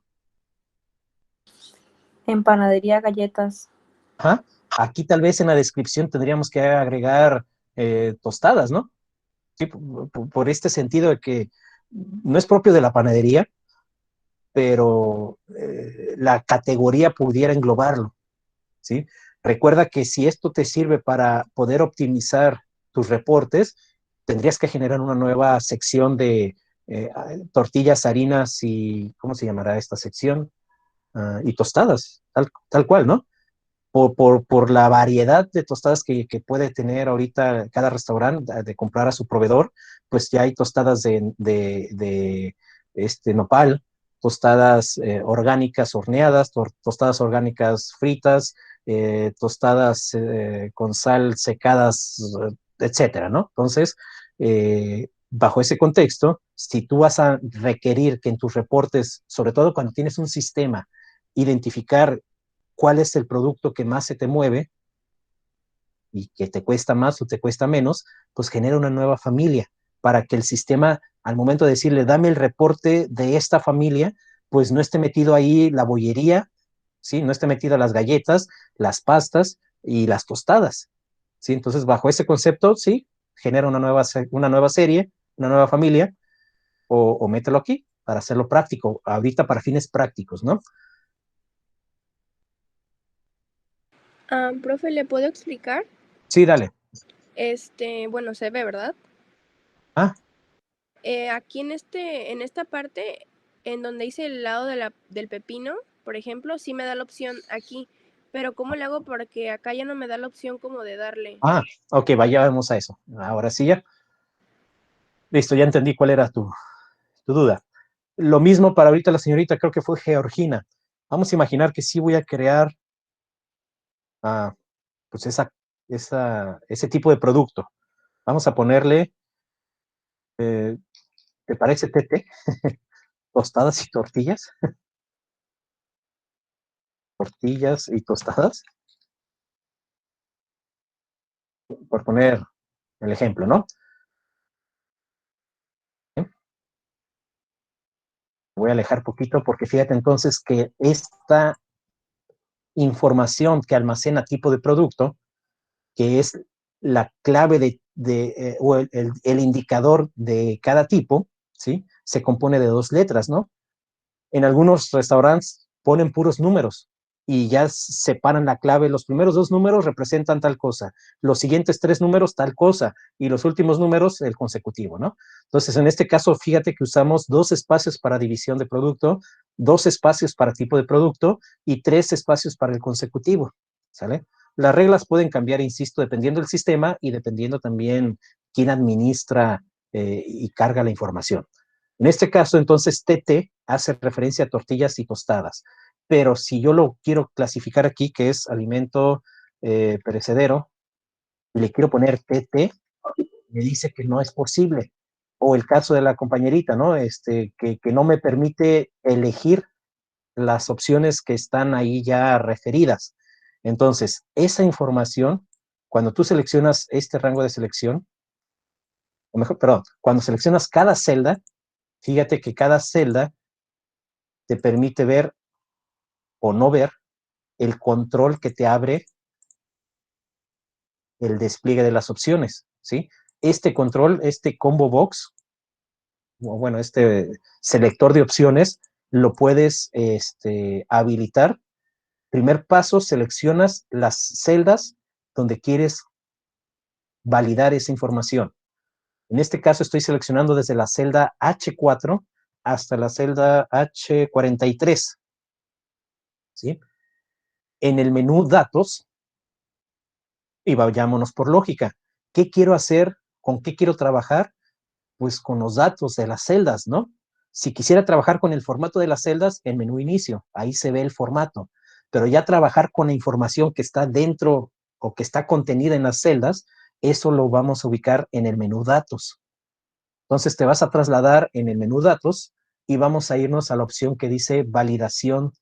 En panadería, galletas. Ajá. Aquí tal vez en la descripción tendríamos que agregar tostadas, ¿no? Sí, por este sentido de que no es propio de la panadería, pero la categoría pudiera englobarlo, ¿sí? Recuerda que si esto te sirve para poder optimizar tus reportes, tendrías que generar una nueva sección de tortillas, harinas y, ¿cómo se llamará esta sección? Y tostadas, tal cual, ¿no? por la variedad de tostadas que puede tener ahorita cada restaurante de comprar a su proveedor, pues ya hay tostadas de nopal, tostadas orgánicas horneadas, tostadas orgánicas fritas, tostadas con sal secadas, etcétera, ¿no? Entonces, bajo ese contexto, si tú vas a requerir que en tus reportes, sobre todo cuando tienes un sistema, identificar cuál es el producto que más se te mueve y que te cuesta más o te cuesta menos, pues genera una nueva familia para que el sistema, al momento de decirle, dame el reporte de esta familia, pues no esté metido ahí la bollería, ¿sí? No esté metido las galletas, las pastas y las tostadas, ¿sí? Entonces, bajo ese concepto, sí, genera una nueva serie, una nueva familia, o mételo aquí para hacerlo práctico, ahorita para fines prácticos, ¿no? Profe, ¿le puedo explicar? Sí, dale. Bueno, se ve, ¿verdad? Ah, Aquí en esta parte, en donde hice el lado del pepino, por ejemplo, sí me da la opción aquí, pero ¿cómo le hago porque acá ya no me da la opción como de darle? ok, vayamos a eso. Ahora sí ya. Listo, ya entendí cuál era tu duda. Lo mismo para ahorita la señorita, creo que fue Georgina. Vamos a imaginar que sí voy a crear pues ese tipo de producto. Vamos a ponerle, ¿te parece Tete? Tostadas y tortillas. Tortillas y tostadas. Por poner el ejemplo, ¿no? Voy a alejar poquito porque fíjate entonces que esta información que almacena tipo de producto, que es la clave o el indicador de cada tipo, ¿sí? Se compone de 2 letras, ¿no? En algunos restaurantes ponen puros números y ya separan la clave. Los primeros 2 números representan tal cosa, los siguientes 3 números tal cosa y los últimos números el consecutivo, ¿no? Entonces, en este caso, fíjate que usamos 2 espacios para división de producto, 2 espacios para tipo de producto y 3 espacios para el consecutivo, ¿sale? Las reglas pueden cambiar, insisto, dependiendo del sistema y dependiendo también quién administra y carga la información. En este caso, entonces, TT hace referencia a tortillas y tostadas. Pero si yo lo quiero clasificar aquí, que es alimento perecedero, le quiero poner TT, me dice que no es posible. O el caso de la compañerita, ¿no? Que no me permite elegir las opciones que están ahí ya referidas. Entonces, esa información, cuando tú seleccionas este rango de selección, o mejor, perdón, cuando seleccionas cada celda, fíjate que cada celda te permite ver o no ver el control que te abre el despliegue de las opciones, ¿sí? Este control, este combo box, o bueno, este selector de opciones, lo puedes habilitar. Primer paso, seleccionas las celdas donde quieres validar esa información. En este caso estoy seleccionando desde la celda H4 hasta la celda H43, ¿sí? En el menú datos, y vayámonos por lógica. ¿Qué quiero hacer? ¿Con qué quiero trabajar? Pues con los datos de las celdas, ¿no? Si quisiera trabajar con el formato de las celdas, el menú inicio, ahí se ve el formato. Pero ya trabajar con la información que está dentro o que está contenida en las celdas, eso lo vamos a ubicar en el menú datos. Entonces te vas a trasladar en el menú datos y vamos a irnos a la opción que dice validación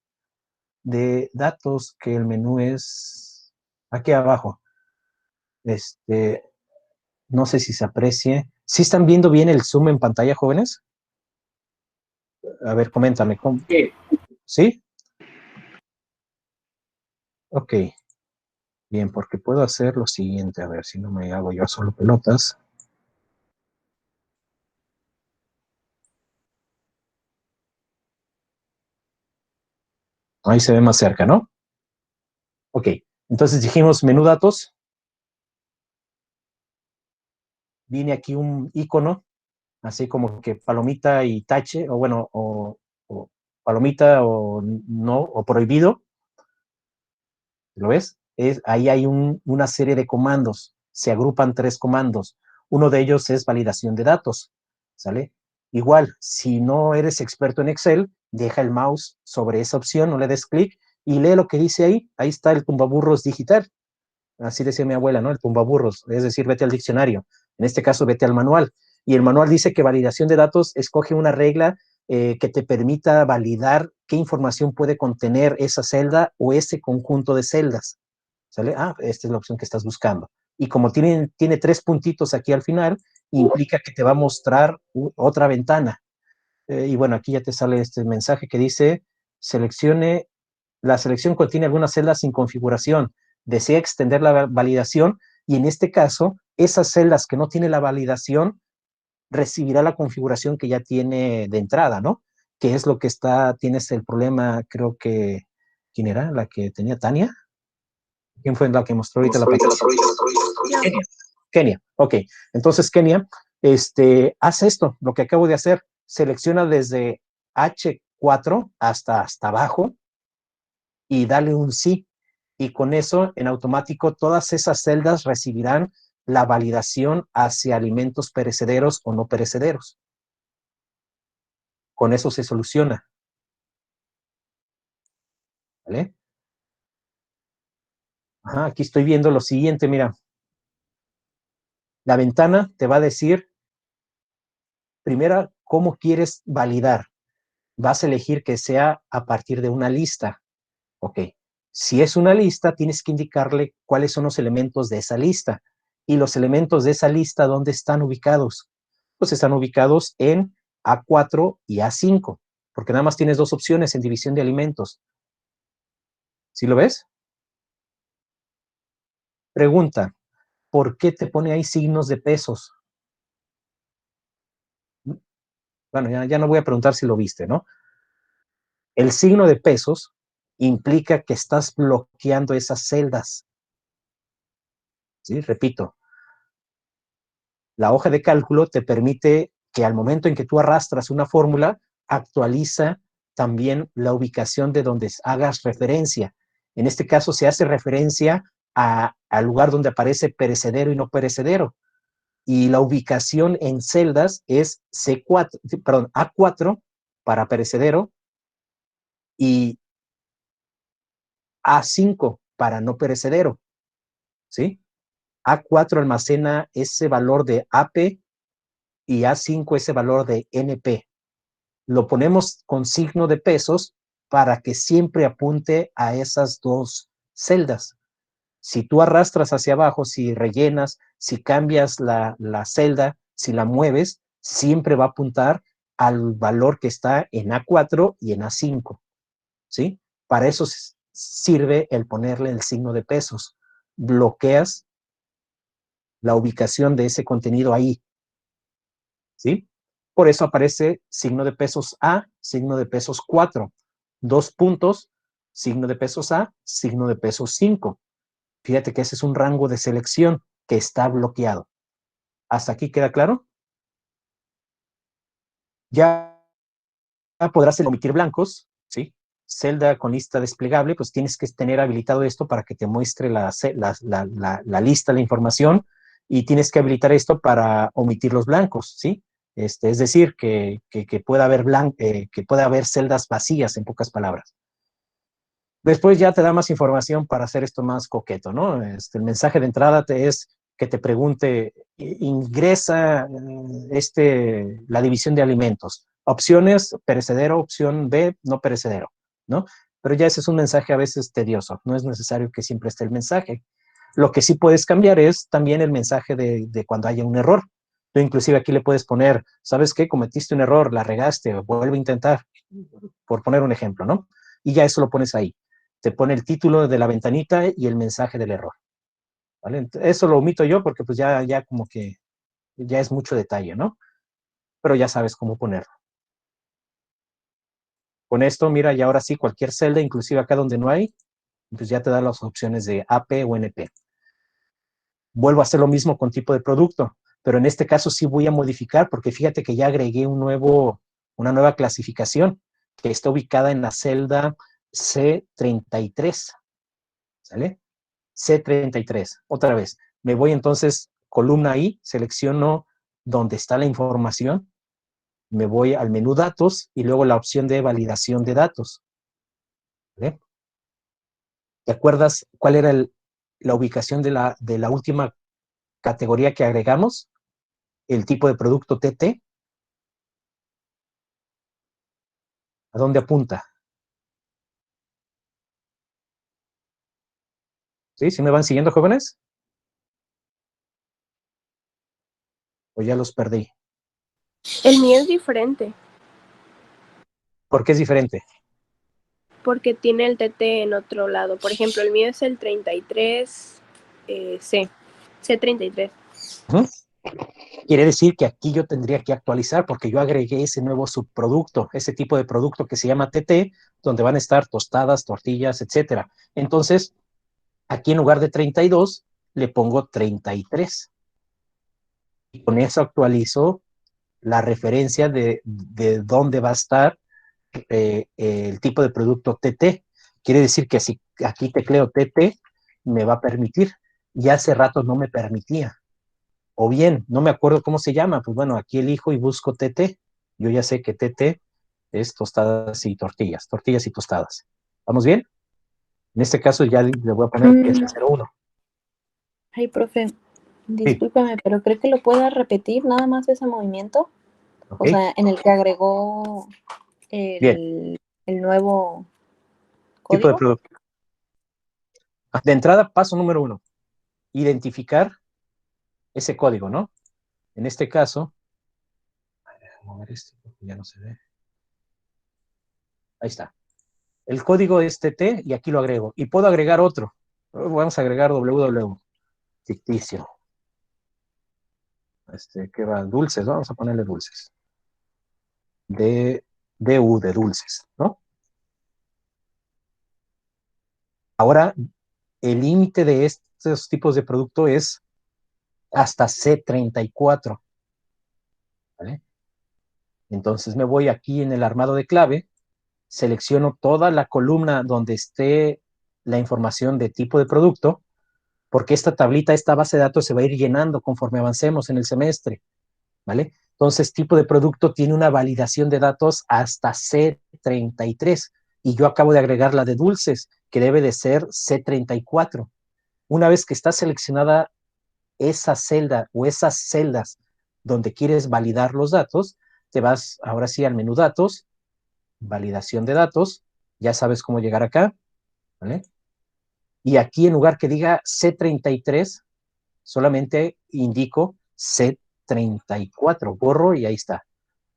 de datos, que el menú es aquí abajo. No sé si se aprecie. ¿Sí están viendo bien el zoom en pantalla, jóvenes? A ver, coméntame. Sí. ¿Sí? Ok. Bien, porque puedo hacer lo siguiente. A ver si no me hago yo solo pelotas. Ahí se ve más cerca, ¿no? Ok. Entonces dijimos menú datos. Viene aquí un icono, así como que palomita y tache, o bueno, o palomita o no, o prohibido. ¿Lo ves? Ahí hay una serie de comandos, se agrupan 3 comandos. Uno de ellos es validación de datos, ¿sale? Igual, si no eres experto en Excel, deja el mouse sobre esa opción, no le des clic y lee lo que dice ahí. Ahí está el tumbaburros digital. Así decía mi abuela, ¿no? El tumbaburros, es decir, vete al diccionario. En este caso, vete al manual. Y el manual dice que validación de datos escoge una regla que te permita validar qué información puede contener esa celda o ese conjunto de celdas. ¿Sale? Ah, esta es la opción que estás buscando. Y como tiene 3 puntitos aquí al final, implica que te va a mostrar otra ventana. Y bueno, aquí ya te sale este mensaje que dice, la selección contiene algunas celdas sin configuración. Desea extender la validación y en este caso, esas celdas que no tiene la validación, recibirá la configuración que ya tiene de entrada, ¿no? Que es lo que tienes el problema, creo que, ¿quién era? ¿La que tenía Tania? ¿Quién fue la que mostró ahorita la pantalla? Kenia. Ok. Entonces, Kenia, hace esto, lo que acabo de hacer. Selecciona desde H4 hasta abajo y dale un sí. Y con eso, en automático, todas esas celdas recibirán la validación hacia alimentos perecederos o no perecederos. Con eso se soluciona. ¿Vale? Ajá, aquí estoy viendo lo siguiente, mira. La ventana te va a decir, primero, cómo quieres validar. Vas a elegir que sea a partir de una lista. Ok. Si es una lista, tienes que indicarle cuáles son los elementos de esa lista. Y los elementos de esa lista, ¿dónde están ubicados? Pues están ubicados en A4 y A5, porque nada más tienes 2 opciones en división de alimentos. ¿Sí lo ves? Pregunta, ¿por qué te pone ahí signos de pesos? Bueno, ya no voy a preguntar si lo viste, ¿no? El signo de pesos implica que estás bloqueando esas celdas. ¿Sí? Repito, la hoja de cálculo te permite que al momento en que tú arrastras una fórmula, actualiza también la ubicación de donde hagas referencia. En este caso se hace referencia al lugar donde aparece perecedero y no perecedero. Y la ubicación en celdas es A4 para perecedero y A5 para no perecedero. ¿Sí? A4 almacena ese valor de AP y A5 ese valor de NP. Lo ponemos con signo de pesos para que siempre apunte a esas 2 celdas. Si tú arrastras hacia abajo, si rellenas, si cambias la celda, si la mueves, siempre va a apuntar al valor que está en A4 y en A5. ¿Sí? Para eso sirve el ponerle el signo de pesos. Bloqueas la ubicación de ese contenido ahí. ¿Sí? Por eso aparece signo de pesos A, signo de pesos 4. 2 puntos, signo de pesos A, signo de pesos 5. Fíjate que ese es un rango de selección que está bloqueado. ¿Hasta aquí queda claro? Ya podrás omitir blancos, ¿sí? Celda con lista desplegable, pues tienes que tener habilitado esto para que te muestre la lista, la información, y tienes que habilitar esto para omitir los blancos, ¿sí? Es decir, que pueda haber celdas vacías, en pocas palabras. Después ya te da más información para hacer esto más coqueto, ¿no? El mensaje de entrada es que te pregunte, ingresa la división de alimentos. Opciones, perecedero, opción B, no perecedero, ¿no? Pero ya ese es un mensaje a veces tedioso, no es necesario que siempre esté el mensaje. Lo que sí puedes cambiar es también el mensaje de cuando haya un error. Tú inclusive aquí le puedes poner, ¿sabes qué? Cometiste un error, la regaste, vuelve a intentar, por poner un ejemplo, ¿no? Y ya eso lo pones ahí. Te pone el título de la ventanita y el mensaje del error. ¿Vale? Eso lo omito yo porque pues ya como que ya es mucho detalle, ¿no? Pero ya sabes cómo ponerlo. Con esto, mira, y ahora sí, cualquier celda, inclusive acá donde no hay, pues ya te da las opciones de AP o NP. Vuelvo a hacer lo mismo con tipo de producto, pero en este caso sí voy a modificar porque fíjate que ya agregué una nueva clasificación que está ubicada en la celda C33. ¿Sale? C33. Otra vez. Me voy entonces, columna I, selecciono donde está la información, me voy al menú datos y luego la opción de validación de datos. ¿Vale? ¿Te acuerdas cuál era la ubicación de la última categoría que agregamos? El tipo de producto TT. ¿A dónde apunta? ¿Sí? ¿Sí me van siguiendo, jóvenes? ¿O ya los perdí? El mío es diferente, ¿Por qué es diferente? porque tiene el TT en otro lado. Por ejemplo, el mío es el 33 C33. ¿Mm? Quiere decir que aquí yo tendría que actualizar porque yo agregué ese nuevo subproducto, ese tipo de producto que se llama TT, donde van a estar tostadas, tortillas, etcétera. Entonces, aquí en lugar de 32, le pongo 33. Y con eso actualizo la referencia de dónde va a estar el tipo de producto TT. Quiere decir que si aquí tecleo TT, me va a permitir. Y hace rato no me permitía. O bien, no me acuerdo cómo se llama, pues bueno, aquí elijo y busco TT. Yo ya sé que TT es tostadas y tortillas, tortillas y tostadas. ¿Vamos bien? En este caso ya le voy a poner que es el 01. Ay, profe, discúlpame, pero ¿cree que lo pueda repetir nada más ese movimiento? ¿Ok? O sea, en el que agregó Bien. el nuevo Tipo de código. producto. De entrada, paso número 1. Identificar ese código, ¿no? En este caso, vamos a mover esto porque ya no se ve. Ahí está. El código es TT y aquí lo agrego. Y puedo agregar otro. Vamos a agregar www. Ficticio. ¿Qué va? Dulces, ¿no? Vamos a ponerle dulces. DU de dulces, ¿no? Ahora, el límite de estos tipos de producto es hasta C34. ¿Vale? Entonces me voy aquí en el armado de clave, selecciono toda la columna donde esté la información de tipo de producto, porque esta tablita, esta base de datos se va a ir llenando conforme avancemos en el semestre, ¿vale? Entonces, tipo de producto tiene una validación de datos hasta C33, y yo acabo de agregar la de dulces, que debe de ser C34. Una vez que está seleccionada esa celda o esas celdas donde quieres validar los datos, te vas ahora sí al menú datos, validación de datos, ya sabes cómo llegar acá, ¿vale? Y aquí en lugar que diga C33, solamente indico C34, borro y ahí está.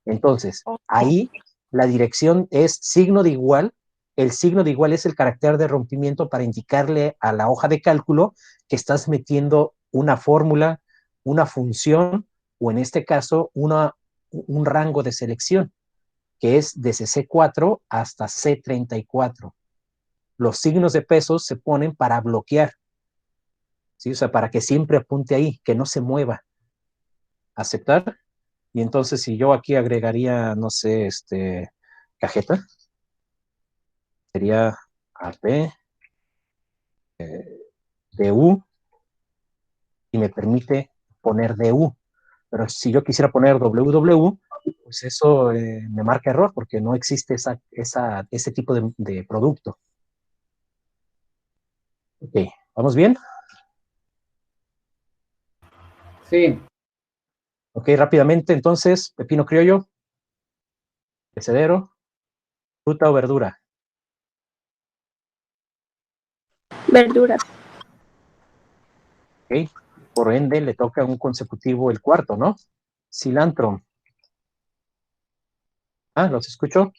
Entonces, ahí la dirección es signo de igual. El signo de igual es el carácter de rompimiento para indicarle a la hoja de cálculo que estás metiendo una fórmula, una función, o en este caso, un rango de selección, que es desde C4 hasta C34. Los signos de pesos se ponen para bloquear, ¿sí? O sea, para que siempre apunte ahí, que no se mueva. Aceptar. Y entonces, si yo aquí agregaría, no sé, cajeta, sería AP, DU, y me permite poner DU. Pero si yo quisiera poner WW, pues eso me marca error, porque no existe ese tipo de producto. Ok, ¿vamos bien? Sí. Ok, rápidamente, entonces, pepino criollo, perecedero, fruta o verdura. Verduras. Ok, por ende le toca un consecutivo el cuarto, ¿no? Cilantro. Ah, ¿los escucho?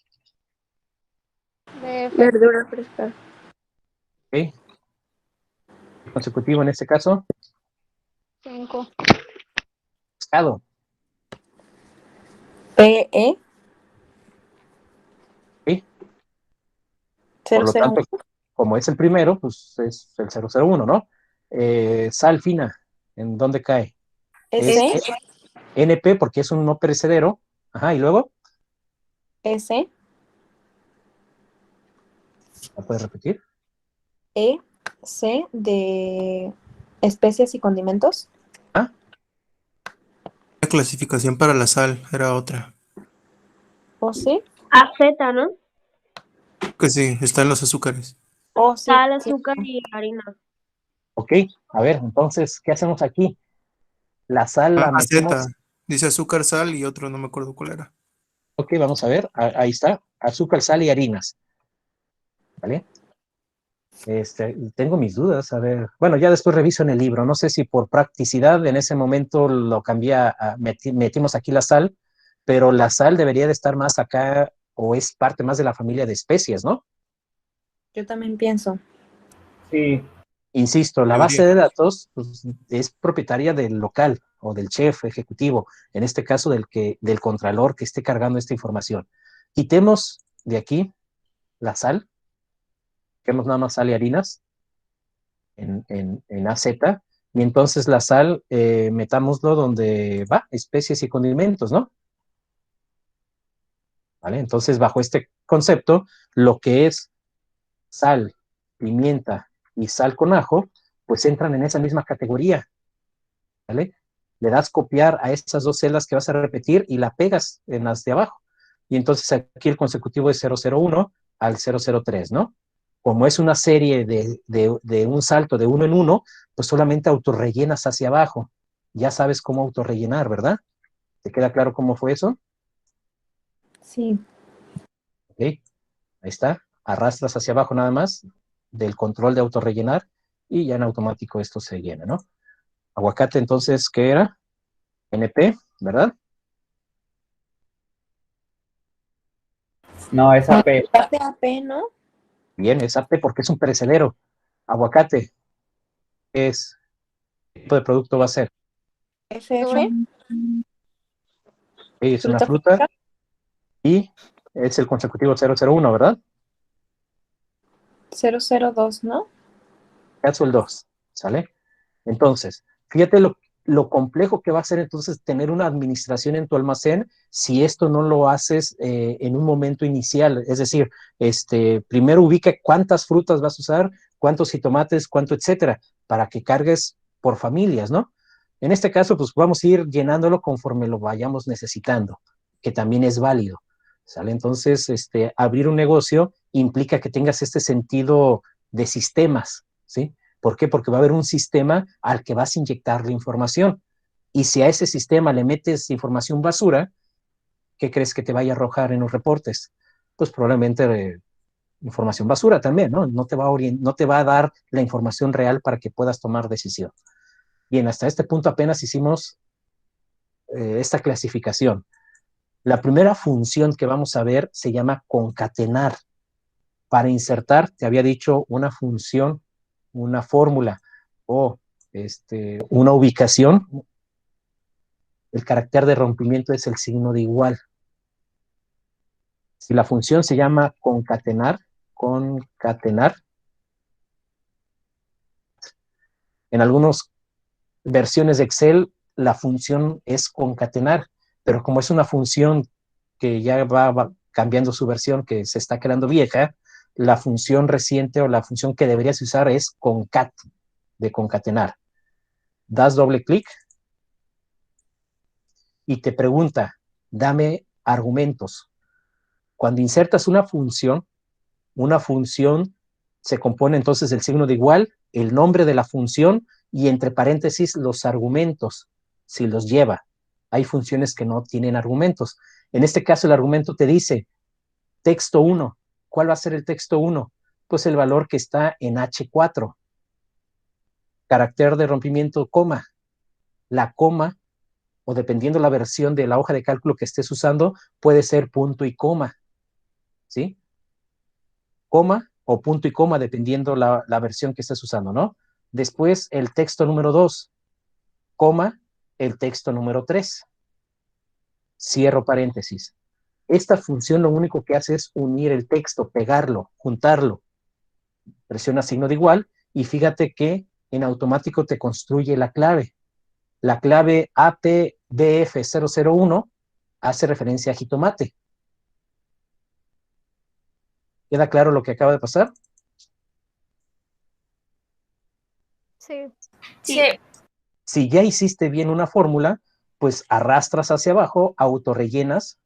Verdura fresca. Ok. Consecutivo en este caso. 5. Pescado. PE. Ok. Por lo tanto, como es el primero, pues es el 001, ¿no? Sal fina, ¿en dónde cae? S. Es NP porque es un no perecedero. Ajá, y luego, S. ¿la puedes repetir? E. C de especias y condimentos. ¿Ah? La clasificación para la sal era otra. ¿O sí? AZ, ¿no? Que sí, está en los azúcares. ¿O sí? Sal, azúcar y harina. Ok, a ver, entonces, ¿qué hacemos aquí? La sal la metemos. Z. Dice azúcar, sal y otro, no me acuerdo cuál era. Ok, vamos a ver, ahí está, azúcar, sal y harinas, ¿vale? Tengo mis dudas, a ver, bueno, ya después reviso en el libro, no sé si por practicidad en ese momento lo cambié, metimos aquí la sal, pero la sal debería de estar más acá, o es parte más de la familia de especies, ¿no? Yo también pienso. Sí. Insisto, la base de datos pues, es propietaria del local o del chef ejecutivo, en este caso del contralor que esté cargando esta información. Quitemos de aquí la sal, quitemos nada más sal y harinas en AZ, y entonces la sal metámoslo donde va, especies y condimentos, ¿no? ¿Vale? Entonces, bajo este concepto, lo que es sal, pimienta y sal con ajo, pues entran en esa misma categoría, ¿vale? Le das copiar a esas dos celdas que vas a repetir y la pegas en las de abajo. Y entonces aquí el consecutivo es 001 al 003, ¿no? Como es una serie de un salto de uno en uno, pues solamente autorrellenas hacia abajo. Ya sabes cómo autorrellenar, ¿verdad? ¿Te queda claro cómo fue eso? Sí. Ok, ahí está. Arrastras hacia abajo nada más del control de autorrellenar y ya en automático esto se llena, ¿no? Aguacate, entonces, ¿qué era? NP, ¿verdad? No, es AP. AP, ¿no? Bien, es AP porque es un perecedero. Aguacate, ¿qué tipo de producto va a ser? FF. Es una fruta y es el consecutivo 001, ¿verdad? 002, ¿no? Caso el 2, ¿sale? Entonces, fíjate lo complejo que va a ser entonces tener una administración en tu almacén si esto no lo haces en un momento inicial. Es decir, primero ubica cuántas frutas vas a usar, cuántos jitomates, cuánto, etcétera, para que cargues por familias, ¿no? En este caso, pues vamos a ir llenándolo conforme lo vayamos necesitando, que también es válido, ¿sale? Entonces, abrir un negocio implica que tengas este sentido de sistemas, ¿sí? ¿Por qué? Porque va a haber un sistema al que vas a inyectarle información. Y si a ese sistema le metes información basura, ¿qué crees que te vaya a arrojar en los reportes? Pues probablemente información basura también, ¿no? No te va a dar la información real para que puedas tomar decisión. Bien, hasta este punto apenas hicimos esta clasificación. La primera función que vamos a ver se llama concatenar. Para insertar, te había dicho una función, una fórmula o una ubicación. El carácter de rompimiento es el signo de igual. Si la función se llama concatenar, en algunas versiones de Excel la función es concatenar, pero como es una función que ya va cambiando su versión, que se está quedando vieja, la función reciente o la función que deberías usar es concat, de concatenar. Das doble clic y te pregunta, dame argumentos. Cuando insertas una función se compone entonces del signo de igual, el nombre de la función y entre paréntesis los argumentos, si los lleva. Hay funciones que no tienen argumentos. En este caso el argumento te dice texto 1. ¿Cuál va a ser el texto 1? Pues el valor que está en H4. Carácter de rompimiento, coma. La coma, o dependiendo la versión de la hoja de cálculo que estés usando, puede ser punto y coma. ¿Sí? Coma o punto y coma, dependiendo la versión que estés usando, ¿no? Después, el texto número 2, coma, el texto número 3. Cierro paréntesis. Esta función lo único que hace es unir el texto, pegarlo, juntarlo. Presiona signo de igual y fíjate que en automático te construye la clave. La clave APBF001 hace referencia a jitomate. ¿Queda claro lo que acaba de pasar? Sí. Sí. Si ya hiciste bien una fórmula, pues arrastras hacia abajo, autorrellenas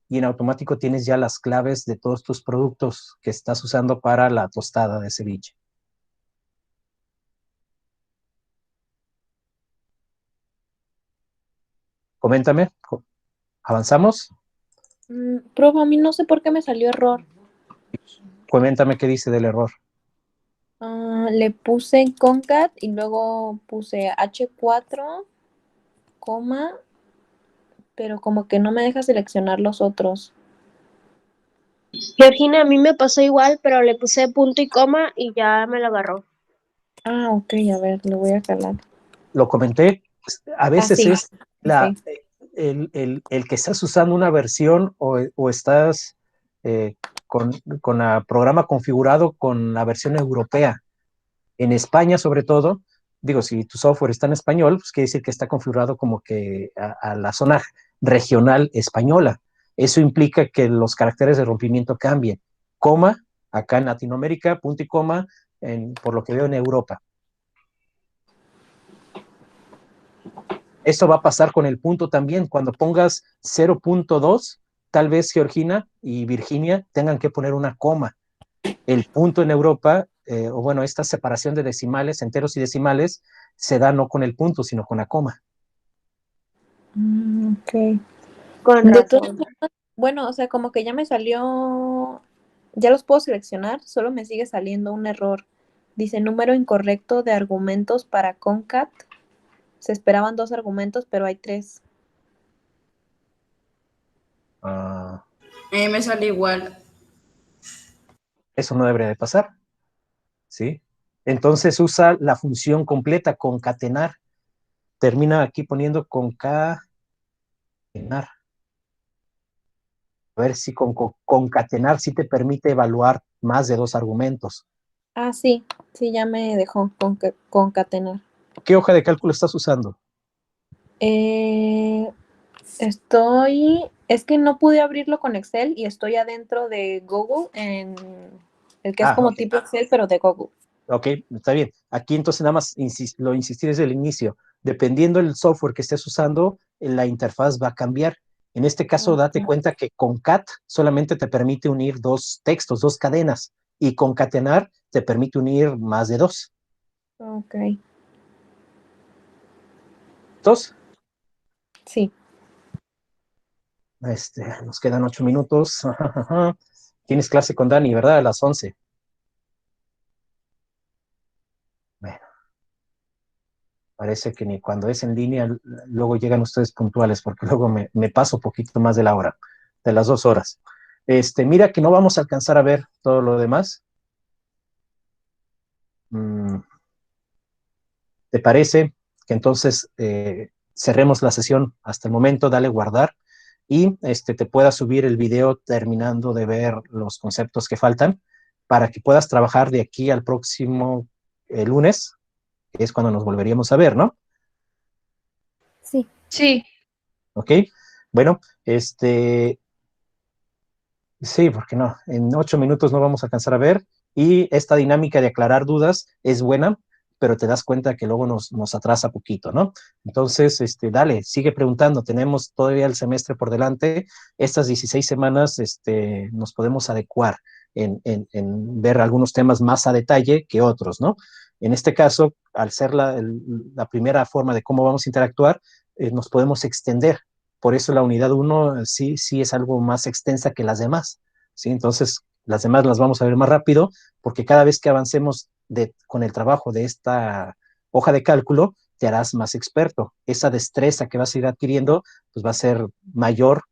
y en automático tienes ya las claves de todos tus productos que estás usando para la tostada de ceviche. Coméntame, ¿avanzamos? Profe, a mí no sé por qué me salió error. Coméntame qué dice del error. Le puse concat y luego puse H4, coma, pero como que no me deja seleccionar los otros. Georgina, a mí me pasó igual, pero le puse punto y coma y ya me lo agarró. Ah, ok, a ver, lo voy a calar. Lo comenté, a veces sí. es el que estás usando una versión o estás con el programa configurado con la versión europea. En España, sobre todo, digo, si tu software está en español, pues quiere decir que está configurado como que a la zona regional española. Eso implica que los caracteres de rompimiento cambien. Coma, acá en Latinoamérica, punto y coma, por lo que veo en Europa. Eso va a pasar con el punto también. Cuando pongas 0.2, tal vez Georgina y Virginia tengan que poner una coma. El punto en Europa, o bueno, esta separación de decimales, enteros y decimales, se da no con el punto, sino con la coma. Ok. Con De razón. todas formas, bueno, o sea, como que ya me salió, ya los puedo seleccionar, solo me sigue saliendo un error. Dice número incorrecto de argumentos para concat. Se esperaban 2 argumentos, pero hay 3. Me sale igual. Eso no debería de pasar, ¿sí? Entonces usa la función completa, concatenar. Termina aquí poniendo concatenar. A ver si concatenar sí te permite evaluar más de 2 argumentos. Ah, sí, ya me dejó concatenar. ¿Qué hoja de cálculo estás usando? Es que no pude abrirlo con Excel y estoy adentro de Google, en el que es como tipo Excel, pero de Google. Ok, está bien. Aquí entonces nada más lo insistí desde el inicio. Dependiendo del software que estés usando, la interfaz va a cambiar. En este caso, date cuenta que concat solamente te permite unir 2 textos, 2 cadenas, y concatenar te permite unir más de 2. Ok. ¿Dos? Sí. Nos quedan 8 minutos. Tienes clase con Dani, ¿verdad? A las 11. Bueno, parece que ni cuando es en línea, luego llegan ustedes puntuales, porque luego me paso un poquito más de la hora, de las 2 horas. Mira que no vamos a alcanzar a ver todo lo demás. ¿Te parece que entonces cerremos la sesión hasta el momento? Dale guardar y te pueda subir el video terminando de ver los conceptos que faltan para que puedas trabajar de aquí al próximo lunes, que es cuando nos volveríamos a ver, ¿no? Sí. Sí. ¿Ok? Bueno, sí, porque no, en 8 minutos no vamos a alcanzar a ver y esta dinámica de aclarar dudas es buena, pero te das cuenta que luego nos atrasa poquito, ¿no? Entonces, dale, sigue preguntando, tenemos todavía el semestre por delante, estas 16 semanas nos podemos adecuar en ver algunos temas más a detalle que otros, ¿no? En este caso, al ser la primera forma de cómo vamos a interactuar, nos podemos extender. Por eso la unidad 1 sí es algo más extensa que las demás, ¿sí? Entonces, las demás las vamos a ver más rápido, porque cada vez que avancemos con el trabajo de esta hoja de cálculo, te harás más experto. Esa destreza que vas a ir adquiriendo, pues va a ser mayor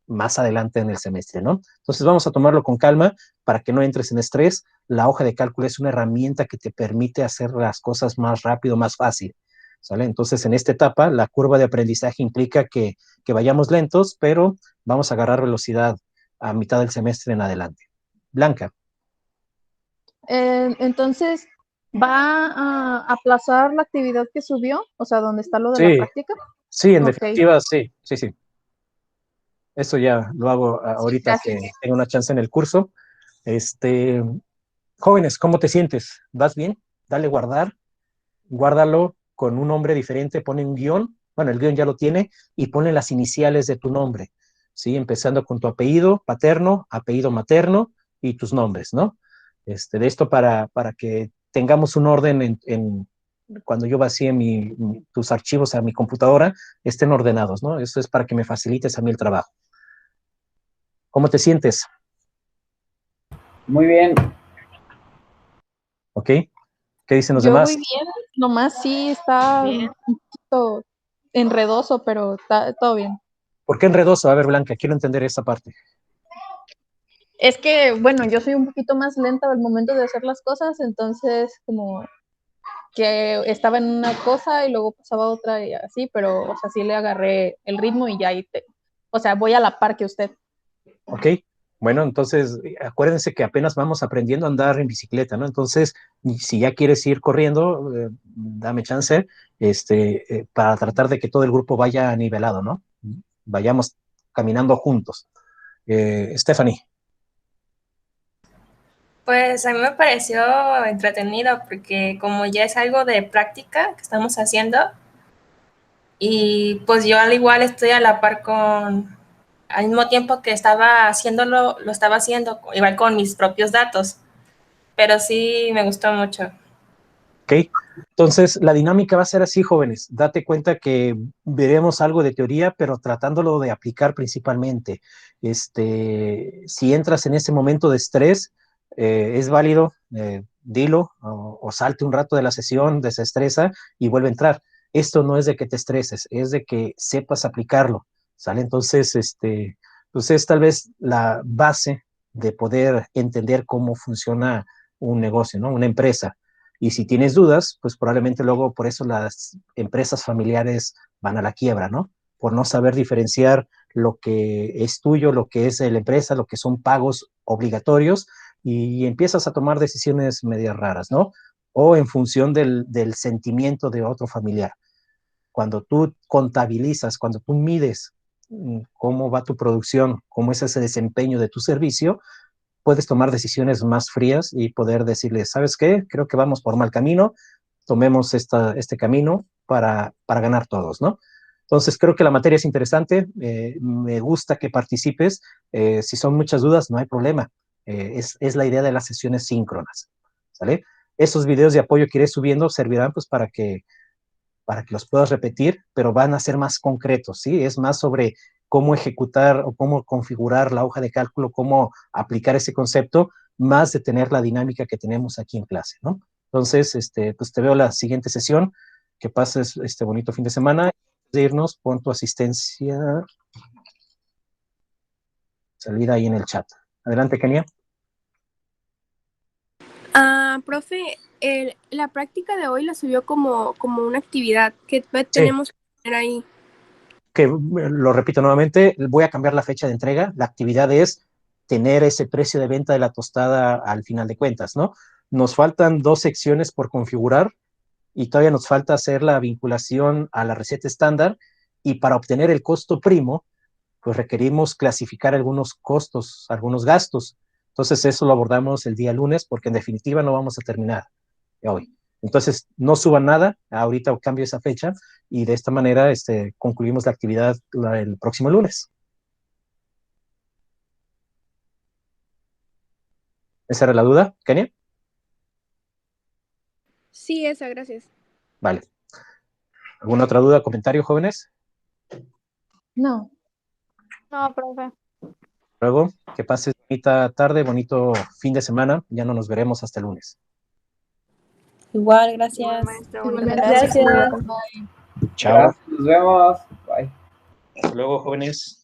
más adelante en el semestre, ¿no? Entonces vamos a tomarlo con calma para que no entres en estrés. La hoja de cálculo es una herramienta que te permite hacer las cosas más rápido, más fácil, ¿sale? Entonces en esta etapa la curva de aprendizaje implica que vayamos lentos, pero vamos a agarrar velocidad a mitad del semestre en adelante. Blanca. Entonces, ¿va a aplazar la actividad que subió? O sea, ¿dónde está lo de la práctica? Sí, en Ok. definitiva, sí. Eso ya lo hago ahorita que tengo una chance en el curso. Jóvenes, ¿cómo te sientes? ¿Vas bien? Dale guardar. guárdalo con un nombre diferente, pone un guión, bueno, el guión ya lo tiene, y pone las iniciales de tu nombre, ¿sí? Empezando con tu apellido paterno, apellido materno y tus nombres, ¿no? De esto para que tengamos un orden cuando yo vacíe tus archivos a mi computadora, estén ordenados, ¿no? Esto es para que me facilites a mí el trabajo. ¿Cómo te sientes? Muy bien. ¿Ok? ¿Qué dicen los Yo demás? voy bien, nomás sí está Bien. un poquito enredoso, pero está todo bien. ¿Por qué enredoso? A ver, Blanca, quiero entender esta parte. Es que, bueno, yo soy un poquito más lenta al momento de hacer las cosas, entonces como que estaba en una cosa y luego pasaba a otra y así, pero, o sea, sí le agarré el ritmo y ya ahí o sea, voy a la par que usted. ¿Ok? Bueno, entonces acuérdense que apenas vamos aprendiendo a andar en bicicleta, ¿no? Entonces, si ya quieres ir corriendo, dame chance, para tratar de que todo el grupo vaya nivelado, ¿no? Vayamos caminando juntos. Stephanie. Pues a mí me pareció entretenido porque como ya es algo de práctica que estamos haciendo y pues yo al igual estoy a la par al mismo tiempo que estaba haciéndolo, lo estaba haciendo igual con mis propios datos, pero sí me gustó mucho. ¿Ok? Entonces, la dinámica va a ser así, jóvenes. Date cuenta que veremos algo de teoría, pero tratándolo de aplicar principalmente. Si entras en ese momento de estrés, es válido, dilo o salte un rato de la sesión, desestresa y vuelve a entrar. Esto no es de que te estreses, es de que sepas aplicarlo, ¿sale? Entonces, pues es tal vez la base de poder entender cómo funciona un negocio, ¿no? Una empresa. Y si tienes dudas, pues probablemente luego por eso las empresas familiares van a la quiebra, ¿no? Por no saber diferenciar lo que es tuyo, lo que es de la empresa, lo que son pagos obligatorios, y empiezas a tomar decisiones medias raras, ¿no? O en función del sentimiento de otro familiar. Cuando tú contabilizas, cuando tú mides cómo va tu producción, cómo es ese desempeño de tu servicio, puedes tomar decisiones más frías y poder decirle, ¿sabes qué? Creo que vamos por mal camino, tomemos este camino para ganar todos, ¿no? Entonces, creo que la materia es interesante, me gusta que participes, si son muchas dudas, no hay problema, es la idea de las sesiones síncronas, ¿sale? Esos videos de apoyo que iré subiendo servirán pues para que los puedas repetir, pero van a ser más concretos, ¿sí? Es más sobre cómo ejecutar o cómo configurar la hoja de cálculo, cómo aplicar ese concepto, más de tener la dinámica que tenemos aquí en clase, ¿no? Entonces, pues te veo la siguiente sesión, que pases este bonito fin de semana. De irnos, pon tu asistencia, salida ahí en el chat. Adelante, Kenia. Profe, la práctica de hoy la subió como una actividad. ¿Qué Sí. tenemos que poner ahí? Que lo repito nuevamente, voy a cambiar la fecha de entrega. La actividad es tener ese precio de venta de la tostada al final de cuentas, ¿no? Nos faltan 2 secciones por configurar y todavía nos falta hacer la vinculación a la receta estándar, y para obtener el costo primo, pues requerimos clasificar algunos costos, algunos gastos. Entonces eso lo abordamos el día lunes porque en definitiva no vamos a terminar hoy. Entonces no suban nada, ahorita cambio esa fecha y de esta manera concluimos la actividad el próximo lunes. ¿Esa era la duda, Kenia? Sí, esa, gracias. Vale. ¿Alguna otra duda, comentario, jóvenes? No. No, profe. Luego, que pases bonita tarde, bonito fin de semana. Ya no nos veremos hasta el lunes. Igual, gracias. Gracias. Chao. Gracias, nos vemos. Bye. Hasta luego, jóvenes.